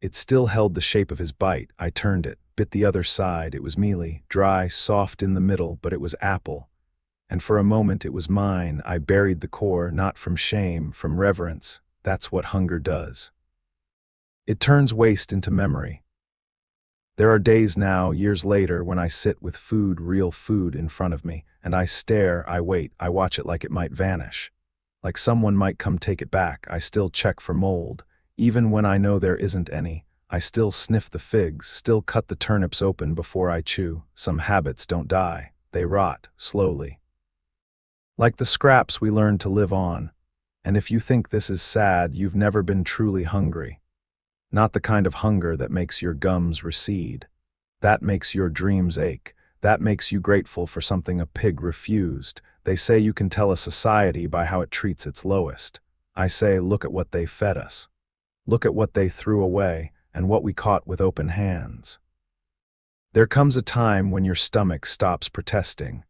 It still held the shape of his bite. I turned it, bit the other side. It was mealy, dry, soft in the middle, but it was apple. And for a moment it was mine. I buried the core, not from shame, from reverence. That's what hunger does. It turns waste into memory. There are days now, years later, when I sit with food, real food, in front of me, and I stare, I wait, I watch it like it might vanish. Like someone might come take it back. I still check for mold. Even when I know there isn't any, I still sniff the figs, still cut the turnips open before I chew. Some habits don't die. They rot, slowly. Like the scraps we learned to live on. And if you think this is sad, you've never been truly hungry. Not the kind of hunger that makes your gums recede. That makes your dreams ache. That makes you grateful for something a pig refused. They say you can tell a society by how it treats its lowest. I say, look at what they fed us. Look at what they threw away, and what we caught with open hands. There comes a time when your stomach stops protesting.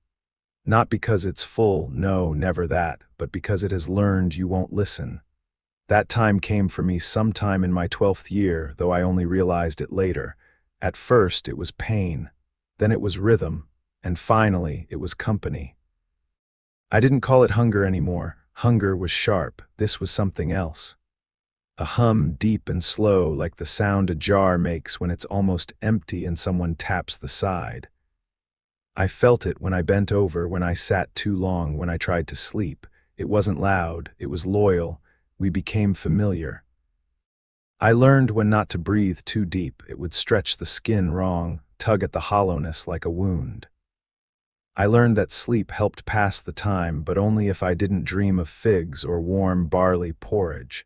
Not because it's full, no, never that, but because it has learned you won't listen. That time came for me sometime in my 12th year, though I only realized it later. At first it was pain, then it was rhythm, and finally it was company. I didn't call it hunger anymore. Hunger was sharp. This was something else. A hum deep and slow, like the sound a jar makes when it's almost empty and someone taps the side. I felt it when I bent over, when I sat too long, when I tried to sleep. It wasn't loud, it was loyal. We became familiar. I learned when not to breathe too deep. It would stretch the skin wrong, tug at the hollowness like a wound. I learned that sleep helped pass the time, but only if I didn't dream of figs or warm barley porridge.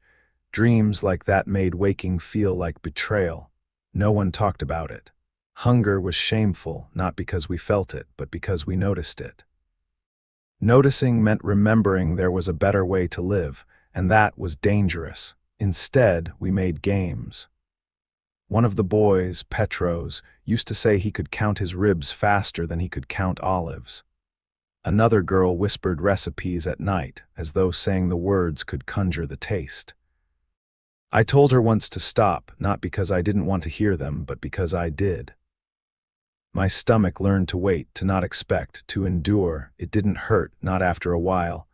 Dreams like that made waking feel like betrayal. No one talked about it. Hunger was shameful, not because we felt it, but because we noticed it. Noticing meant remembering there was a better way to live, and that was dangerous. Instead, we made games. One of the boys, Petros, used to say he could count his ribs faster than he could count olives. Another girl whispered recipes at night, as though saying the words could conjure the taste. I told her once to stop, not because I didn't want to hear them, but because I did. My stomach learned to wait, to not expect, to endure. It didn't hurt, not after a while.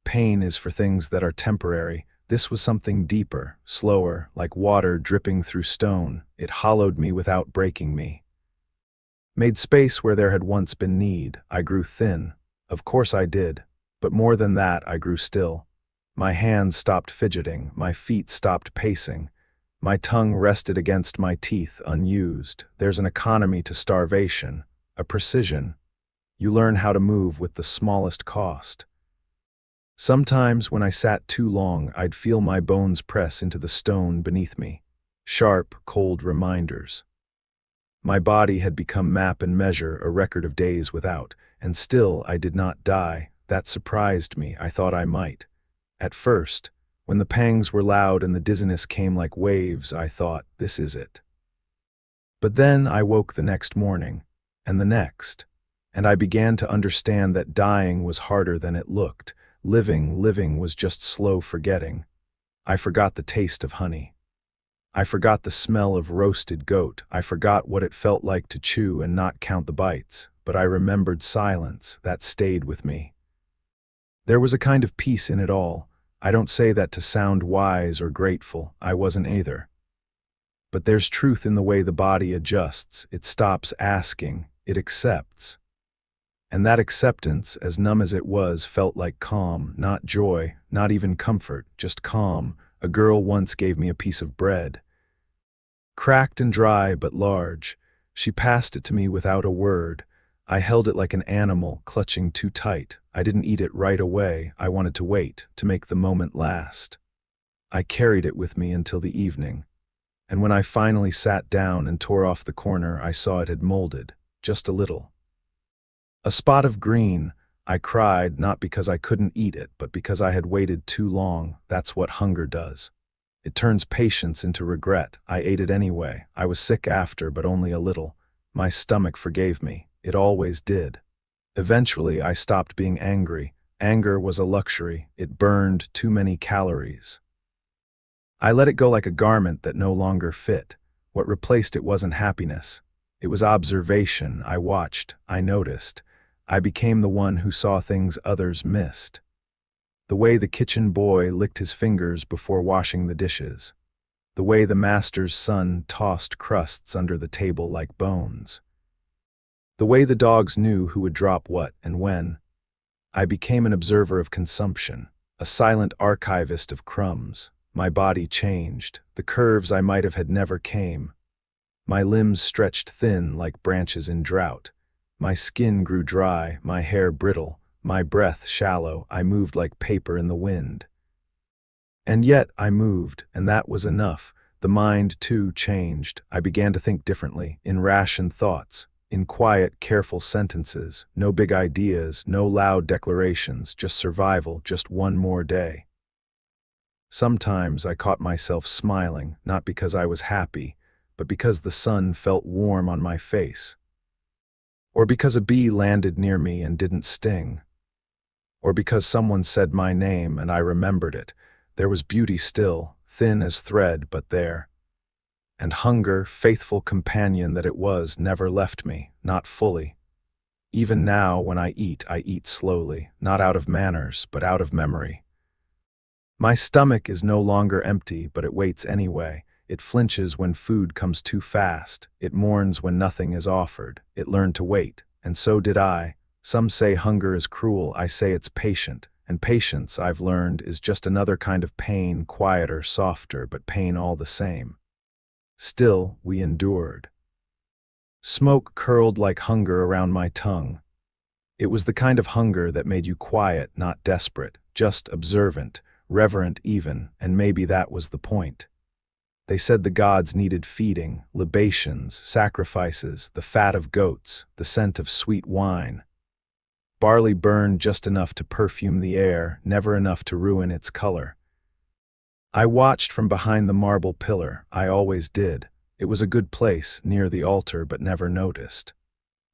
Pain is for things that are temporary. This was something deeper, slower, like water dripping through stone. It hollowed me without breaking me. Made space where there had once been need. I grew thin. Of course I did. But more than that, I grew still. My hands stopped fidgeting. My feet stopped pacing. My tongue rested against my teeth, unused. There's an economy to starvation, a precision. You learn how to move with the smallest cost. Sometimes when I sat too long, I'd feel my bones press into the stone beneath me. Sharp, cold reminders. My body had become map and measure, a record of days without, and still I did not die. That surprised me. I thought I might. At first, when the pangs were loud and the dizziness came like waves, I thought, this is it. But then I woke the next morning, and the next, and I began to understand that dying was harder than it looked. Living was just slow forgetting. I forgot the taste of honey. I forgot the smell of roasted goat. I forgot what it felt like to chew and not count the bites, but I remembered silence. That stayed with me. There was a kind of peace in it all. I don't say that to sound wise or grateful. I wasn't either. But there's truth in the way the body adjusts. It stops asking. It accepts. And that acceptance, as numb as it was, felt like calm, not joy, not even comfort, just calm. A girl once gave me a piece of bread. Cracked and dry, but large. She passed it to me without a word. I held it like an animal, clutching too tight. I didn't eat it right away. I wanted to wait, to make the moment last. I carried it with me until the evening. And when I finally sat down and tore off the corner, I saw it had molded, just a little. A spot of green. I cried, not because I couldn't eat it, but because I had waited too long. That's what hunger does. It turns patience into regret. I ate it anyway. I was sick after, but only a little. My stomach forgave me. It always did. Eventually, I stopped being angry. Anger was a luxury. It burned too many calories. I let it go like a garment that no longer fit. What replaced it wasn't happiness. It was observation. I watched. I noticed. I became the one who saw things others missed. The way the kitchen boy licked his fingers before washing the dishes. The way the master's son tossed crusts under the table like bones. The way the dogs knew who would drop what and when. I became an observer of consumption, a silent archivist of crumbs. My body changed. The curves I might have had never came. My limbs stretched thin like branches in drought. My skin grew dry, my hair brittle, my breath shallow. I moved like paper in the wind. And yet I moved, and that was enough. The mind, too, changed. I began to think differently, in rationed thoughts, in quiet, careful sentences, no big ideas, no loud declarations, just survival, just one more day. Sometimes I caught myself smiling, not because I was happy, but because the sun felt warm on my face. Or because a bee landed near me and didn't sting. Or because someone said my name and I remembered it. There was beauty still, thin as thread, but there. And hunger, faithful companion that it was, never left me, not fully. Even now, when I eat slowly, not out of manners, but out of memory. My stomach is no longer empty, but it waits anyway. It flinches when food comes too fast. It mourns when nothing is offered. It learned to wait, and so did I. Some say hunger is cruel, I say it's patient. And patience, I've learned, is just another kind of pain, quieter, softer, but pain all the same. Still, we endured. Smoke curled like hunger around my tongue. It was the kind of hunger that made you quiet, not desperate, just observant, reverent even, and maybe that was the point. They said the gods needed feeding, libations, sacrifices, the fat of goats, the scent of sweet wine. Barley burned just enough to perfume the air, never enough to ruin its color. I watched from behind the marble pillar, I always did. It was a good place, near the altar, but never noticed.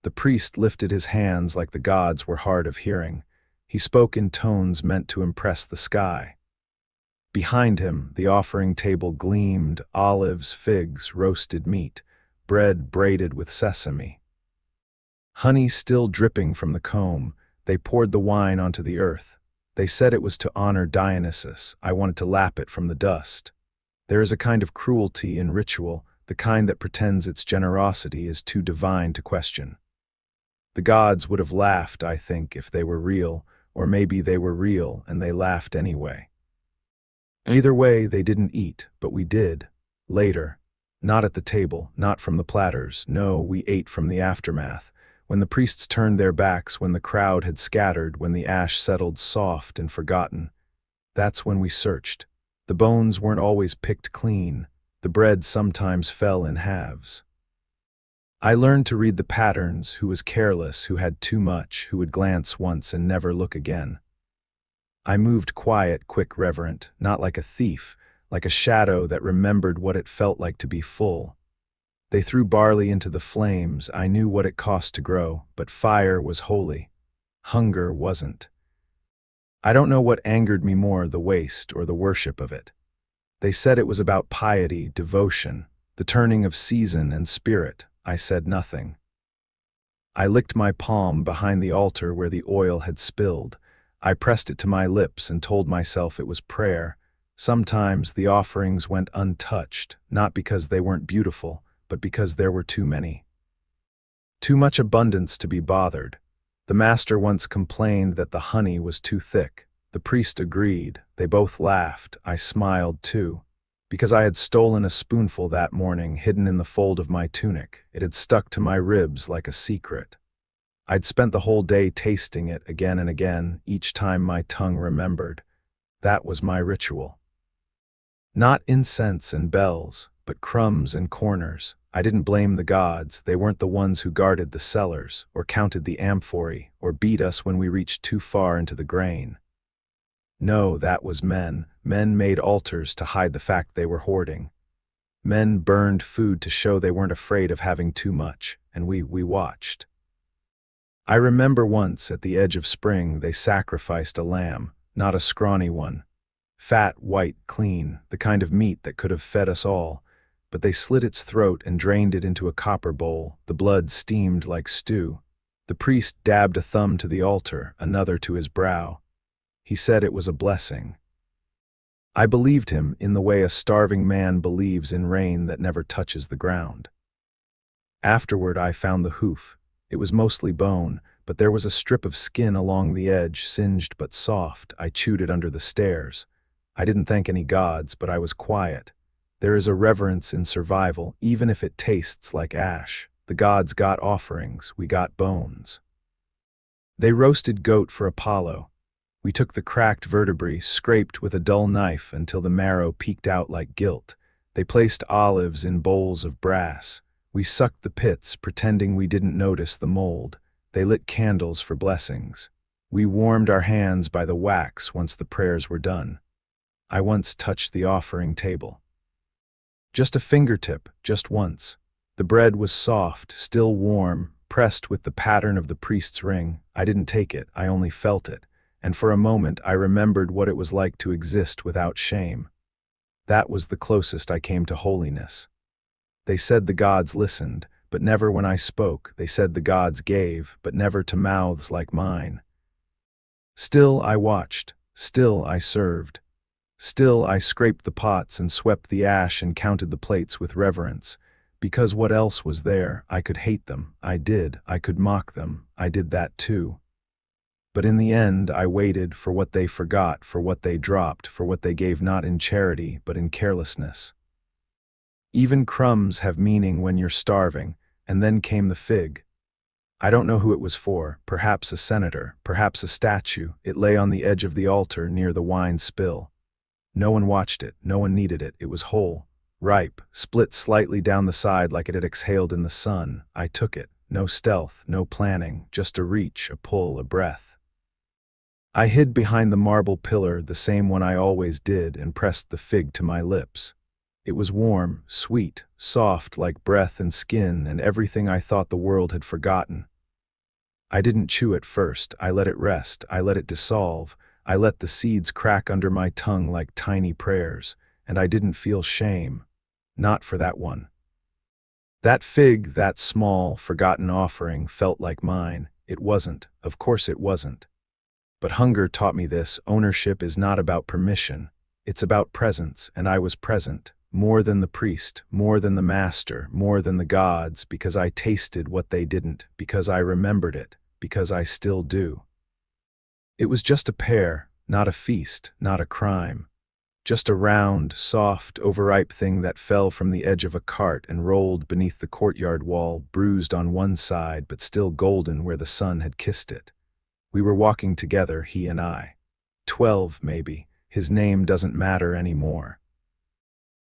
The priest lifted his hands like the gods were hard of hearing. He spoke in tones meant to impress the sky. Behind him, the offering table gleamed, olives, figs, roasted meat, bread braided with sesame. Honey still dripping from the comb, they poured the wine onto the earth. They said it was to honor Dionysus. I wanted to lap it from the dust. There is a kind of cruelty in ritual, the kind that pretends its generosity is too divine to question. The gods would have laughed, I think, if they were real, or maybe they were real and they laughed anyway. Either way, they didn't eat, but we did. Later. Not at the table, not from the platters. No, we ate from the aftermath. When the priests turned their backs, when the crowd had scattered, when the ash settled soft and forgotten. That's when we searched. The bones weren't always picked clean. The bread sometimes fell in halves. I learned to read the patterns, who was careless, who had too much, who would glance once and never look again. I moved quiet, quick, reverent, not like a thief, like a shadow that remembered what it felt like to be full. They threw barley into the flames. I knew what it cost to grow, but fire was holy. Hunger wasn't. I don't know what angered me more, the waste or the worship of it. They said it was about piety, devotion, the turning of season and spirit. I said nothing. I licked my palm behind the altar where the oil had spilled. I pressed it to my lips and told myself it was prayer. Sometimes the offerings went untouched, not because they weren't beautiful, but because there were too many. Too much abundance to be bothered. The master once complained that the honey was too thick. The priest agreed. They both laughed. I smiled too. Because I had stolen a spoonful that morning, hidden in the fold of my tunic. It had stuck to my ribs like a secret. I'd spent the whole day tasting it again and again, each time my tongue remembered. That was my ritual. Not incense and bells, but crumbs and corners. I didn't blame the gods. They weren't the ones who guarded the cellars, or counted the amphorae, or beat us when we reached too far into the grain. No, that was men. Men made altars to hide the fact they were hoarding. Men burned food to show they weren't afraid of having too much, and we watched. I remember once, at the edge of spring, they sacrificed a lamb, not a scrawny one. Fat, white, clean, the kind of meat that could have fed us all. But they slit its throat and drained it into a copper bowl. The blood steamed like stew. The priest dabbed a thumb to the altar, another to his brow. He said it was a blessing. I believed him in the way a starving man believes in rain that never touches the ground. Afterward, I found the hoof. It was mostly bone, but there was a strip of skin along the edge, singed but soft. I chewed it under the stairs. I didn't thank any gods, but I was quiet. There is a reverence in survival, even if it tastes like ash. The gods got offerings, we got bones. They roasted goat for Apollo. We took the cracked vertebrae, scraped with a dull knife until the marrow peeked out like guilt. They placed olives in bowls of brass. We sucked the pits, pretending we didn't notice the mold. They lit candles for blessings. We warmed our hands by the wax once the prayers were done. I once touched the offering table. Just a fingertip, just once. The bread was soft, still warm, pressed with the pattern of the priest's ring. I didn't take it, I only felt it, and for a moment I remembered what it was like to exist without shame. That was the closest I came to holiness. They said the gods listened, but never when I spoke. They said the gods gave, but never to mouths like mine. Still I watched, still I served. Still I scraped the pots and swept the ash and counted the plates with reverence. Because what else was there? I could hate them. I did. I could mock them. I did that too. But in the end, I waited for what they forgot, for what they dropped, for what they gave not in charity, but in carelessness. Even crumbs have meaning when you're starving, and then came the fig. I don't know who it was for, perhaps a senator, perhaps a statue. It lay on the edge of the altar near the wine spill. No one watched it, no one needed it. It was whole, ripe, split slightly down the side like it had exhaled in the sun. I took it. No stealth, no planning, just a reach, a pull, a breath. I hid behind the marble pillar, the same one I always did, and pressed the fig to my lips. It was warm, sweet, soft like breath and skin and everything I thought the world had forgotten. I didn't chew it first. I let it rest. I let it dissolve. I let the seeds crack under my tongue like tiny prayers, and I didn't feel shame. Not for that one. That fig, that small, forgotten offering, felt like mine. It wasn't. Of course it wasn't. But hunger taught me this. Ownership is not about permission. It's about presence, and I was present. More than the priest, more than the master, more than the gods, because I tasted what they didn't, because I remembered it, because I still do. It was just a pear, not a feast, not a crime. Just a round, soft, overripe thing that fell from the edge of a cart and rolled beneath the courtyard wall, bruised on one side but still golden where the sun had kissed it. We were walking together, he and I. 12, maybe. His name doesn't matter anymore.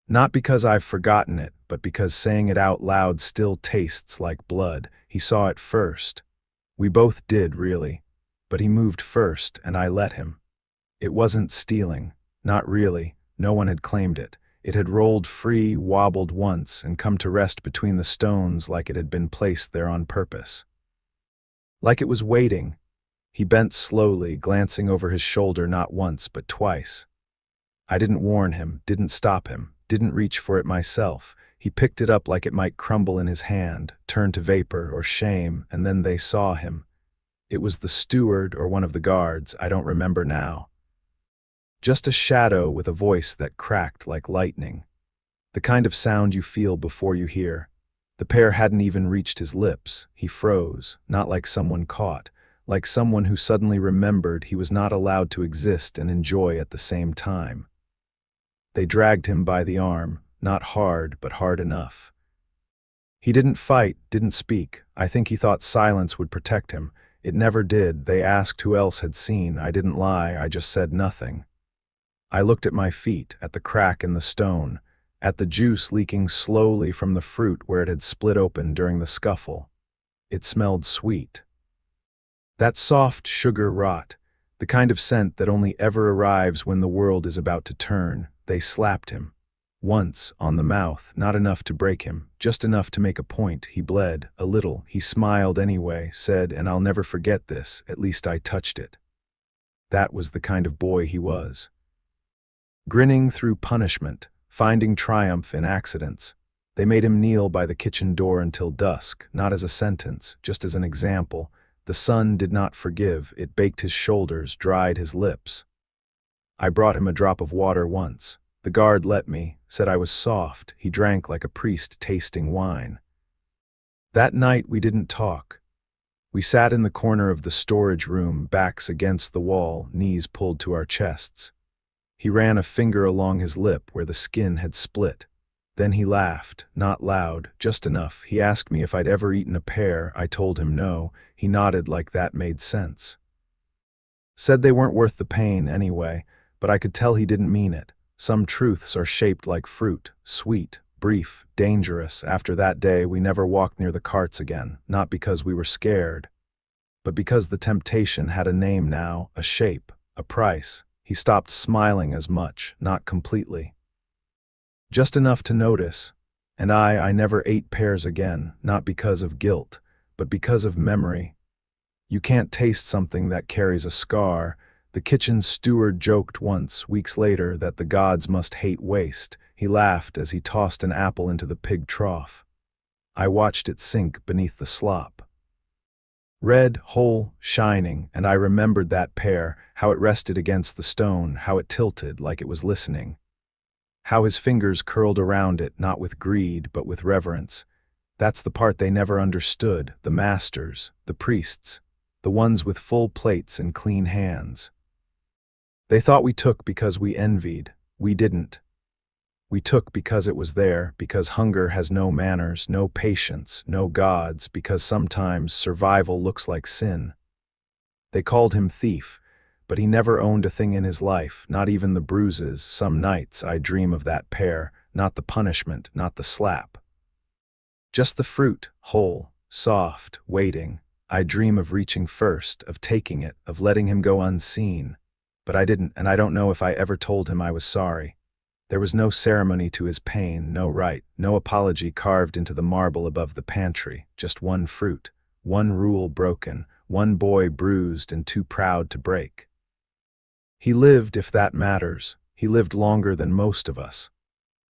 Not because I've forgotten it, but because saying it out loud still tastes like blood. He saw it first. We both did, really. But he moved first, and I let him. It wasn't stealing. Not really. No one had claimed it. It had rolled free, wobbled once, and come to rest between the stones like it had been placed there on purpose. Like it was waiting. He bent slowly, glancing over his shoulder not once but twice. I didn't warn him, didn't stop him, didn't reach for it myself. He picked it up like it might crumble in his hand, turn to vapor or shame, and then they saw him. It was the steward or one of the guards, I don't remember now. Just a shadow with a voice that cracked like lightning. The kind of sound you feel before you hear. The pear hadn't even reached his lips. He froze, not like someone caught, like someone who suddenly remembered he was not allowed to exist and enjoy at the same time. They dragged him by the arm, not hard, but hard enough. He didn't fight, didn't speak. I think he thought silence would protect him. It never did. They asked who else had seen. I didn't lie, I just said nothing. I looked at my feet, at the crack in the stone, at the juice leaking slowly from the fruit where it had split open during the scuffle. It smelled sweet. That soft sugar rot, the kind of scent that only ever arrives when the world is about to turn. They slapped him. Once, on the mouth, not enough to break him, just enough to make a point. He bled, a little. He smiled anyway, said, and I'll never forget this, at least I touched it. That was the kind of boy he was. Grinning through punishment, finding triumph in accidents. They made him kneel by the kitchen door until dusk, not as a sentence, just as an example. The sun did not forgive. It baked his shoulders, dried his lips. I brought him a drop of water once. The guard let me, said I was soft. He drank like a priest tasting wine. That night we didn't talk. We sat in the corner of the storage room, backs against the wall, knees pulled to our chests. He ran a finger along his lip where the skin had split. Then he laughed, not loud, just enough. He asked me if I'd ever eaten a pear. I told him no. He nodded like that made sense. Said they weren't worth the pain anyway, but I could tell he didn't mean it. Some truths are shaped like fruit, sweet, brief, dangerous. After that day, we never walked near the carts again, not because we were scared, but because the temptation had a name now, a shape, a price. He stopped smiling as much, not completely. Just enough to notice, and I never ate pears again, not because of guilt, but because of memory. You can't taste something that carries a scar. The kitchen steward joked once, weeks later, that the gods must hate waste. He laughed as he tossed an apple into the pig trough. I watched it sink beneath the slop. Red, whole, shining, and I remembered that pear, how it rested against the stone, how it tilted like it was listening. How his fingers curled around it, not with greed, but with reverence. That's the part they never understood, the masters, the priests, the ones with full plates and clean hands. They thought we took because we envied. We didn't. We took because it was there, because hunger has no manners, no patience, no gods, because sometimes survival looks like sin. They called him thief, but he never owned a thing in his life, not even the bruises. Some nights I dream of that pear, not the punishment, not the slap. Just the fruit, whole, soft, waiting. I dream of reaching first, of taking it, of letting him go unseen. But I didn't, and I don't know if I ever told him I was sorry. There was no ceremony to his pain, no rite, no apology carved into the marble above the pantry, just one fruit, one rule broken, one boy bruised and too proud to break. He lived, if that matters. He lived longer than most of us.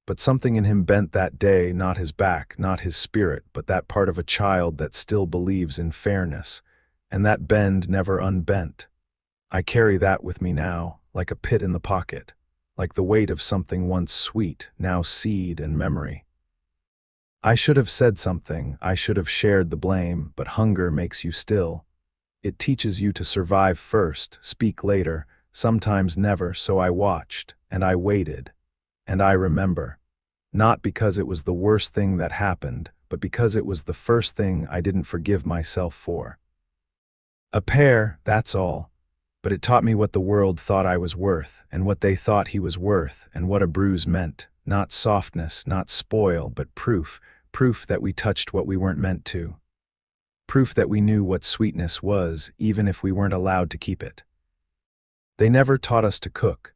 But something in him bent that day, not his back, not his spirit, but that part of a child that still believes in fairness, and that bend never unbent. I carry that with me now, like a pit in the pocket, like the weight of something once sweet, now seed and memory. I should have said something, I should have shared the blame, but hunger makes you still. It teaches you to survive first, speak later, sometimes never, so I watched, and I waited, and I remember. Not because it was the worst thing that happened, but because it was the first thing I didn't forgive myself for. A pear, that's all. But it taught me what the world thought I was worth, and what they thought he was worth, and what a bruise meant. Not softness, not spoil, but proof that we touched what we weren't meant to. Proof that we knew what sweetness was, even if we weren't allowed to keep it. They never taught us to cook.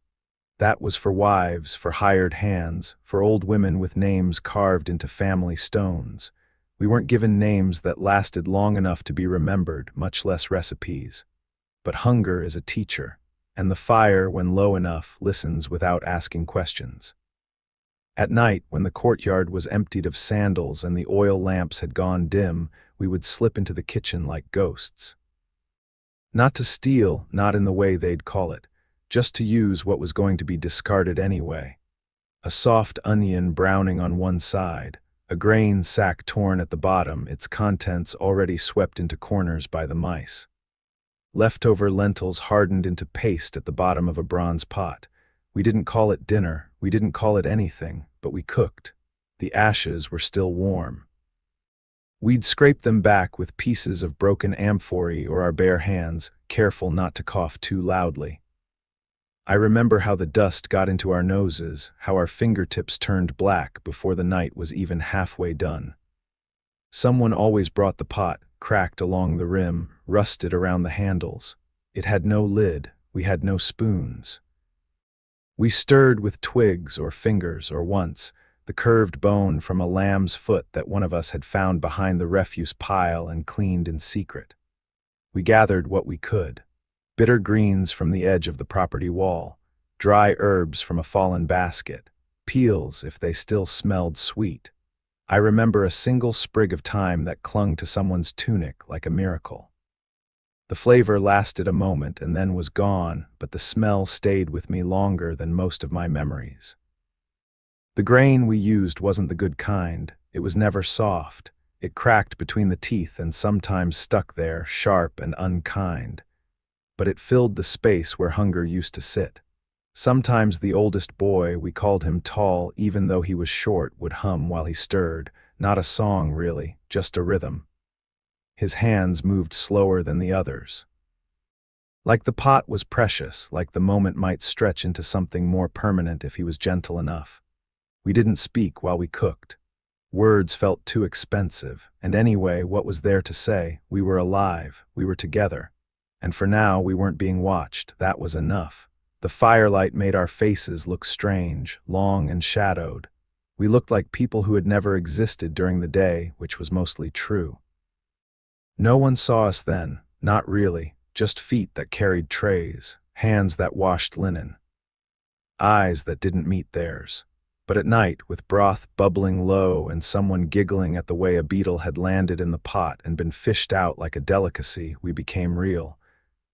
That was for wives, for hired hands, for old women with names carved into family stones. We weren't given names that lasted long enough to be remembered, much less recipes. But hunger is a teacher, and the fire, when low enough, listens without asking questions. At night, when the courtyard was emptied of sandals and the oil lamps had gone dim, we would slip into the kitchen like ghosts. Not to steal, not in the way they'd call it, just to use what was going to be discarded anyway. A soft onion browning on one side, a grain sack torn at the bottom, its contents already swept into corners by the mice. Leftover lentils hardened into paste at the bottom of a bronze pot. We didn't call it dinner, we didn't call it anything, but we cooked. The ashes were still warm. We'd scrape them back with pieces of broken amphory or our bare hands, careful not to cough too loudly. I remember how the dust got into our noses, how our fingertips turned black before the night was even halfway done. Someone always brought the pot, cracked along the rim, rusted around the handles. It had no lid, we had no spoons. We stirred with twigs or fingers, or once, the curved bone from a lamb's foot that one of us had found behind the refuse pile and cleaned in secret. We gathered what we could. Bitter greens from the edge of the property wall, dry herbs from a fallen basket, peels if they still smelled sweet. I remember a single sprig of thyme that clung to someone's tunic like a miracle. The flavor lasted a moment and then was gone, but the smell stayed with me longer than most of my memories. The grain we used wasn't the good kind. It was never soft. It cracked between the teeth and sometimes stuck there, sharp and unkind. But it filled the space where hunger used to sit. Sometimes the oldest boy, we called him Tall even though he was short, would hum while he stirred, not a song really, just a rhythm. His hands moved slower than the others. Like the pot was precious, like the moment might stretch into something more permanent if he was gentle enough. We didn't speak while we cooked. Words felt too expensive, and anyway, what was there to say? We were alive, we were together. And for now, we weren't being watched. That was enough. The firelight made our faces look strange, long and shadowed. We looked like people who had never existed during the day, which was mostly true. No one saw us then, not really, just feet that carried trays, hands that washed linen, eyes that didn't meet theirs. But at night, with broth bubbling low and someone giggling at the way a beetle had landed in the pot and been fished out like a delicacy, we became real.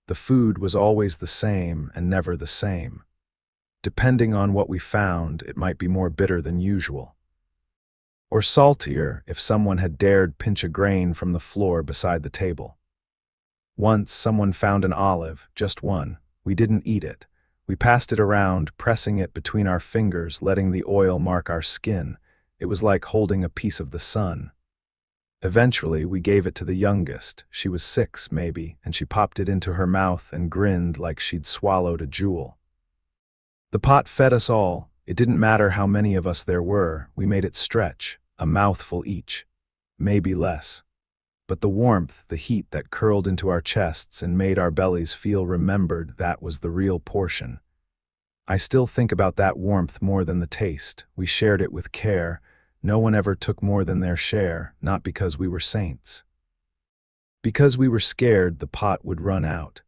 The food was always the same and never the same. Depending on what we found, it might be more bitter than usual. Or saltier if someone had dared pinch a grain from the floor beside the table. Once someone found an olive, just one. We didn't eat it. We passed it around, pressing it between our fingers, letting the oil mark our skin. It was like holding a piece of the sun. Eventually, we gave it to the youngest. She was 6, maybe, and she popped it into her mouth and grinned like she'd swallowed a jewel. The pot fed us all. It didn't matter how many of us there were. We made it stretch, a mouthful each. Maybe less. But the warmth, the heat that curled into our chests and made our bellies feel remembered, that was the real portion. I still think about that warmth more than the taste. We shared it with care. No one ever took more than their share, not because we were saints. Because we were scared the pot would run out.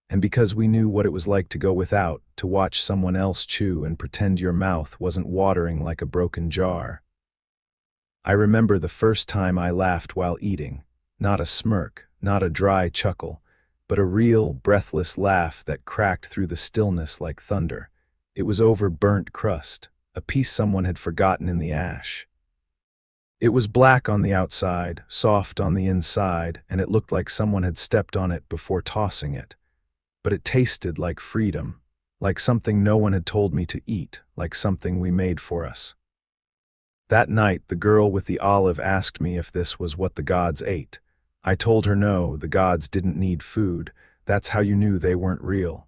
And because we knew what it was like to go without, to watch someone else chew and pretend your mouth wasn't watering like a broken jar. I remember the first time I laughed while eating. Not a smirk, not a dry chuckle, but a real, breathless laugh that cracked through the stillness like thunder. It was over burnt crust, a piece someone had forgotten in the ash. It was black on the outside, soft on the inside, and it looked like someone had stepped on it before tossing it. But it tasted like freedom, like something no one had told me to eat, like something we made for us. That night, the girl with the olive asked me if this was what the gods ate. I told her no, the gods didn't need food. That's how you knew they weren't real.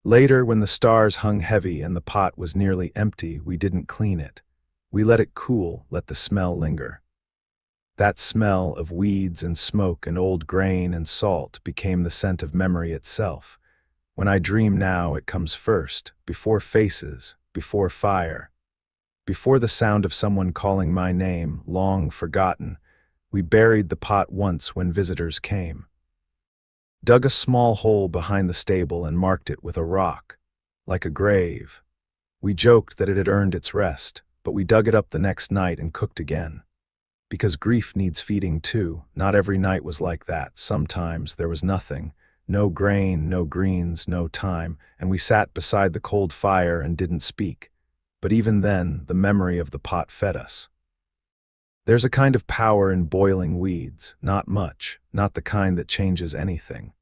Later, when the stars hung heavy and the pot was nearly empty, we didn't clean it. We let it cool, let the smell linger. That smell of weeds and smoke and old grain and salt became the scent of memory itself. When I dream now, it comes first, before faces, before fire. Before the sound of someone calling my name, long forgotten. We buried the pot once when visitors came. Dug a small hole behind the stable and marked it with a rock, like a grave. We joked that it had earned its rest, but we dug it up the next night and cooked again. Because grief needs feeding too. Not every night was like that. Sometimes there was nothing. No grain, no greens, no time, and we sat beside the cold fire and didn't speak. But even then, the memory of the pot fed us. There's a kind of power in boiling weeds, not much, not the kind that changes anything.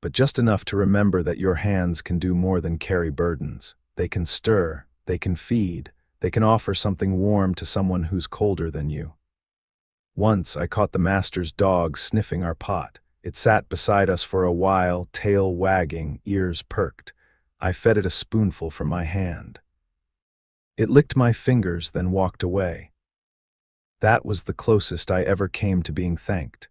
But just enough to remember that your hands can do more than carry burdens. They can stir, they can feed, they can offer something warm to someone who's colder than you. Once I caught the master's dog sniffing our pot. It sat beside us for a while, tail wagging, ears perked. I fed it a spoonful from my hand. It licked my fingers, then walked away. That was the closest I ever came to being thanked.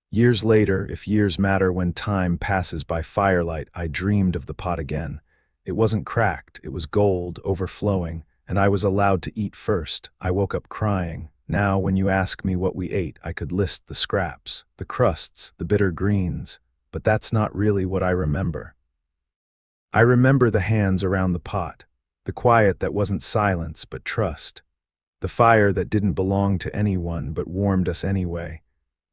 Years later, if years matter when time passes by firelight, I dreamed of the pot again. It wasn't cracked, it was gold, overflowing, and I was allowed to eat first. I woke up crying. Now, when you ask me what we ate, I could list the scraps, the crusts, the bitter greens, but that's not really what I remember. I remember the hands around the pot, the quiet that wasn't silence but trust, the fire that didn't belong to anyone but warmed us anyway,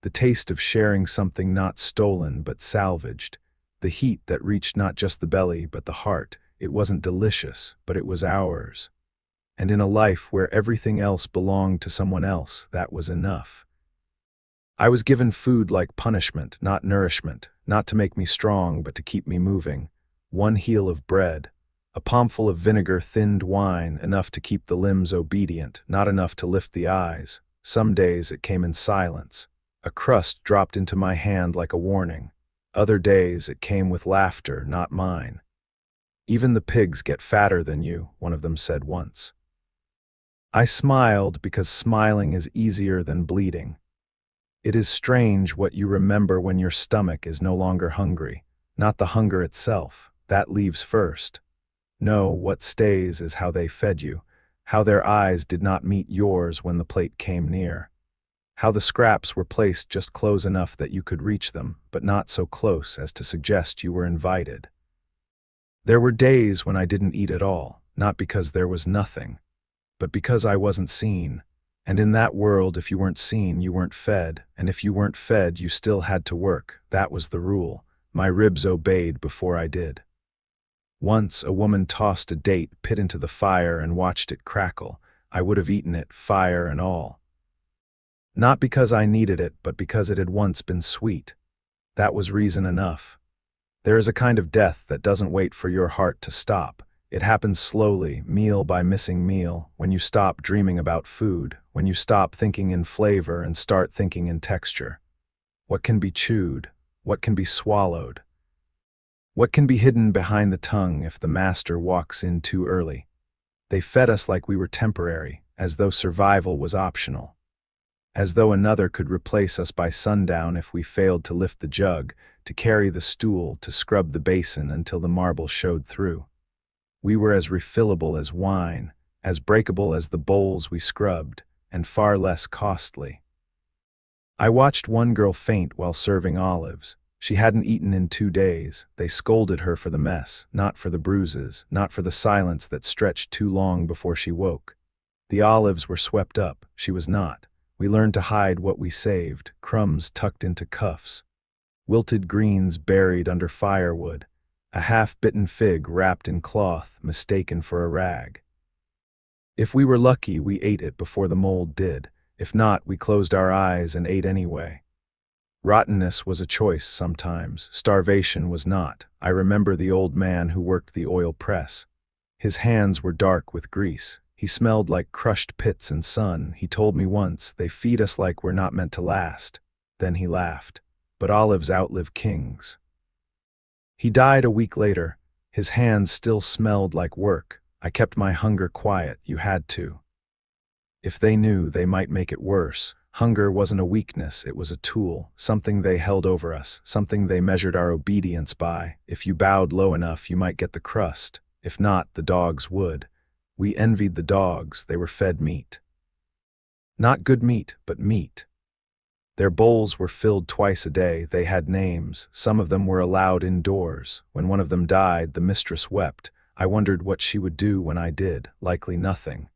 the taste of sharing something not stolen but salvaged, the heat that reached not just the belly but the heart. It wasn't delicious, but it was ours. And in a life where everything else belonged to someone else, that was enough. I was given food like punishment, not nourishment, not to make me strong but to keep me moving. One heel of bread, a palmful of vinegar-thinned wine, enough to keep the limbs obedient, not enough to lift the eyes. Some days it came in silence. A crust dropped into my hand like a warning. Other days it came with laughter, not mine. Even the pigs get fatter than you, one of them said once. I smiled because smiling is easier than bleeding. It is strange what you remember when your stomach is no longer hungry, not the hunger itself, that leaves first. No, what stays is how they fed you, how their eyes did not meet yours when the plate came near, how the scraps were placed just close enough that you could reach them, but not so close as to suggest you were invited. There were days when I didn't eat at all, not because there was nothing, but because I wasn't seen. And in that world, if you weren't seen, you weren't fed, and if you weren't fed, you still had to work. That was the rule. My ribs obeyed before I did. Once a woman tossed a date pit into the fire and watched it crackle. I would have eaten it, fire and all. Not because I needed it, but because it had once been sweet. That was reason enough. There is a kind of death that doesn't wait for your heart to stop. It happens slowly, meal by missing meal, when you stop dreaming about food, when you stop thinking in flavor and start thinking in texture. What can be chewed? What can be swallowed? What can be hidden behind the tongue if the master walks in too early? They fed us like we were temporary, as though survival was optional. As though another could replace us by sundown if we failed to lift the jug, to carry the stool, to scrub the basin until the marble showed through. We were as refillable as wine, as breakable as the bowls we scrubbed, and far less costly. I watched one girl faint while serving olives. She hadn't eaten in 2 days. They scolded her for the mess, not for the bruises, not for the silence that stretched too long before she woke. The olives were swept up. She was not. We learned to hide what we saved, crumbs tucked into cuffs, wilted greens buried under firewood, a half-bitten fig wrapped in cloth, mistaken for a rag. If we were lucky, we ate it before the mold did. If not, we closed our eyes and ate anyway. Rottenness was a choice sometimes. Starvation was not. I remember the old man who worked the oil press. His hands were dark with grease. He smelled like crushed pits and sun. He told me once, "They feed us like we're not meant to last." Then he laughed. But olives outlive kings. He died a week later. His hands still smelled like work. I kept my hunger quiet. You had to. If they knew, they might make it worse. Hunger wasn't a weakness, it was a tool, something they held over us, something they measured our obedience by. If you bowed low enough, you might get the crust. If not, the dogs would. We envied the dogs. They were fed meat. Not good meat, but meat. Their bowls were filled twice a day. They had names. Some of them were allowed indoors. When one of them died, the mistress wept. I wondered what she would do when I did. Likely nothing.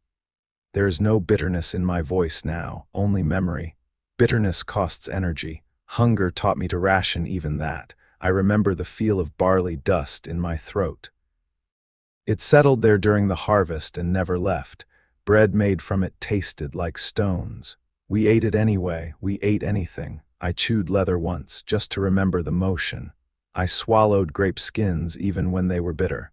There is no bitterness in my voice now, only memory. Bitterness costs energy. Hunger taught me to ration even that. I remember the feel of barley dust in my throat. It settled there during the harvest and never left. Bread made from it tasted like stones. We ate it anyway. We ate anything. I chewed leather once, just to remember the motion. I swallowed grape skins even when they were bitter.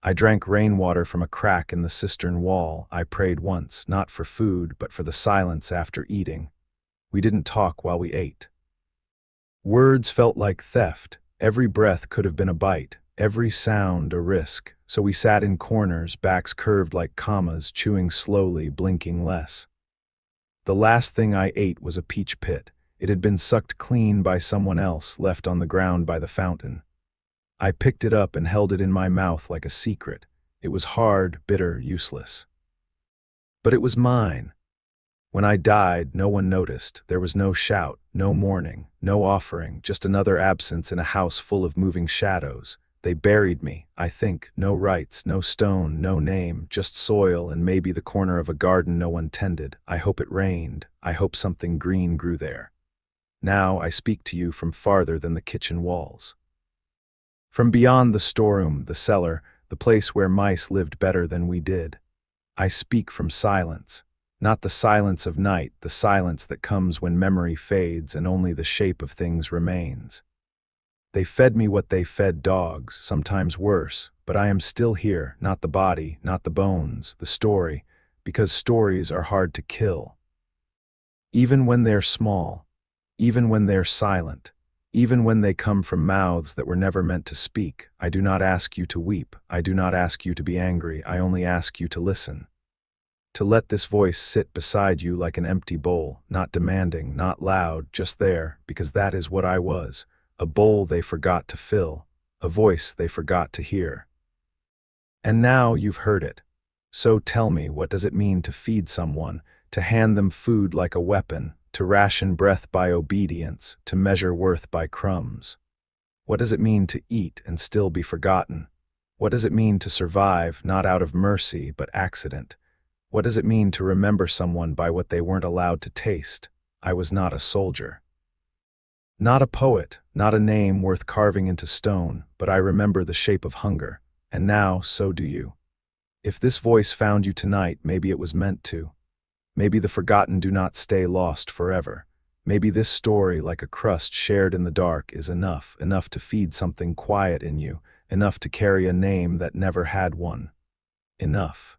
I drank rainwater from a crack in the cistern wall. I prayed once, not for food, but for the silence after eating. We didn't talk while we ate. Words felt like theft. Every breath could have been a bite, every sound a risk. So we sat in corners, backs curved like commas, chewing slowly, blinking less. The last thing I ate was a peach pit. It had been sucked clean by someone else, left on the ground by the fountain. I picked it up and held it in my mouth like a secret. It was hard, bitter, useless. But it was mine. When I died, no one noticed. There was no shout, no mourning, no offering, just another absence in a house full of moving shadows. They buried me, I think, no rites, no stone, no name, just soil and maybe the corner of a garden no one tended. I hope it rained. I hope something green grew there. Now I speak to you from farther than the kitchen walls. From beyond the storeroom, the cellar, the place where mice lived better than we did. I speak from silence. Not the silence of night, the silence that comes when memory fades and only the shape of things remains. They fed me what they fed dogs, sometimes worse, but I am still here, not the body, not the bones, the story, because stories are hard to kill. Even when they're small, even when they're silent, Even when they come from mouths that were never meant to speak. I do not ask you to weep. I do not ask you to be angry. I only ask you to listen. To let this voice sit beside you like an empty bowl, not demanding, not loud, just there, because that is what I was. A bowl they forgot to fill, a voice they forgot to hear. And now you've heard it. So tell me, what does it mean to feed someone, to hand them food like a weapon, to ration breath by obedience, to measure worth by crumbs? What does it mean to eat and still be forgotten? What does it mean to survive, not out of mercy, but accident? What does it mean to remember someone by what they weren't allowed to taste? I was not a soldier. Not a poet, not a name worth carving into stone, but I remember the shape of hunger, and now so do you. If this voice found you tonight, maybe it was meant to. Maybe the forgotten do not stay lost forever. Maybe this story, like a crust shared in the dark, is enough to feed something quiet in you, enough to carry a name that never had one. Enough.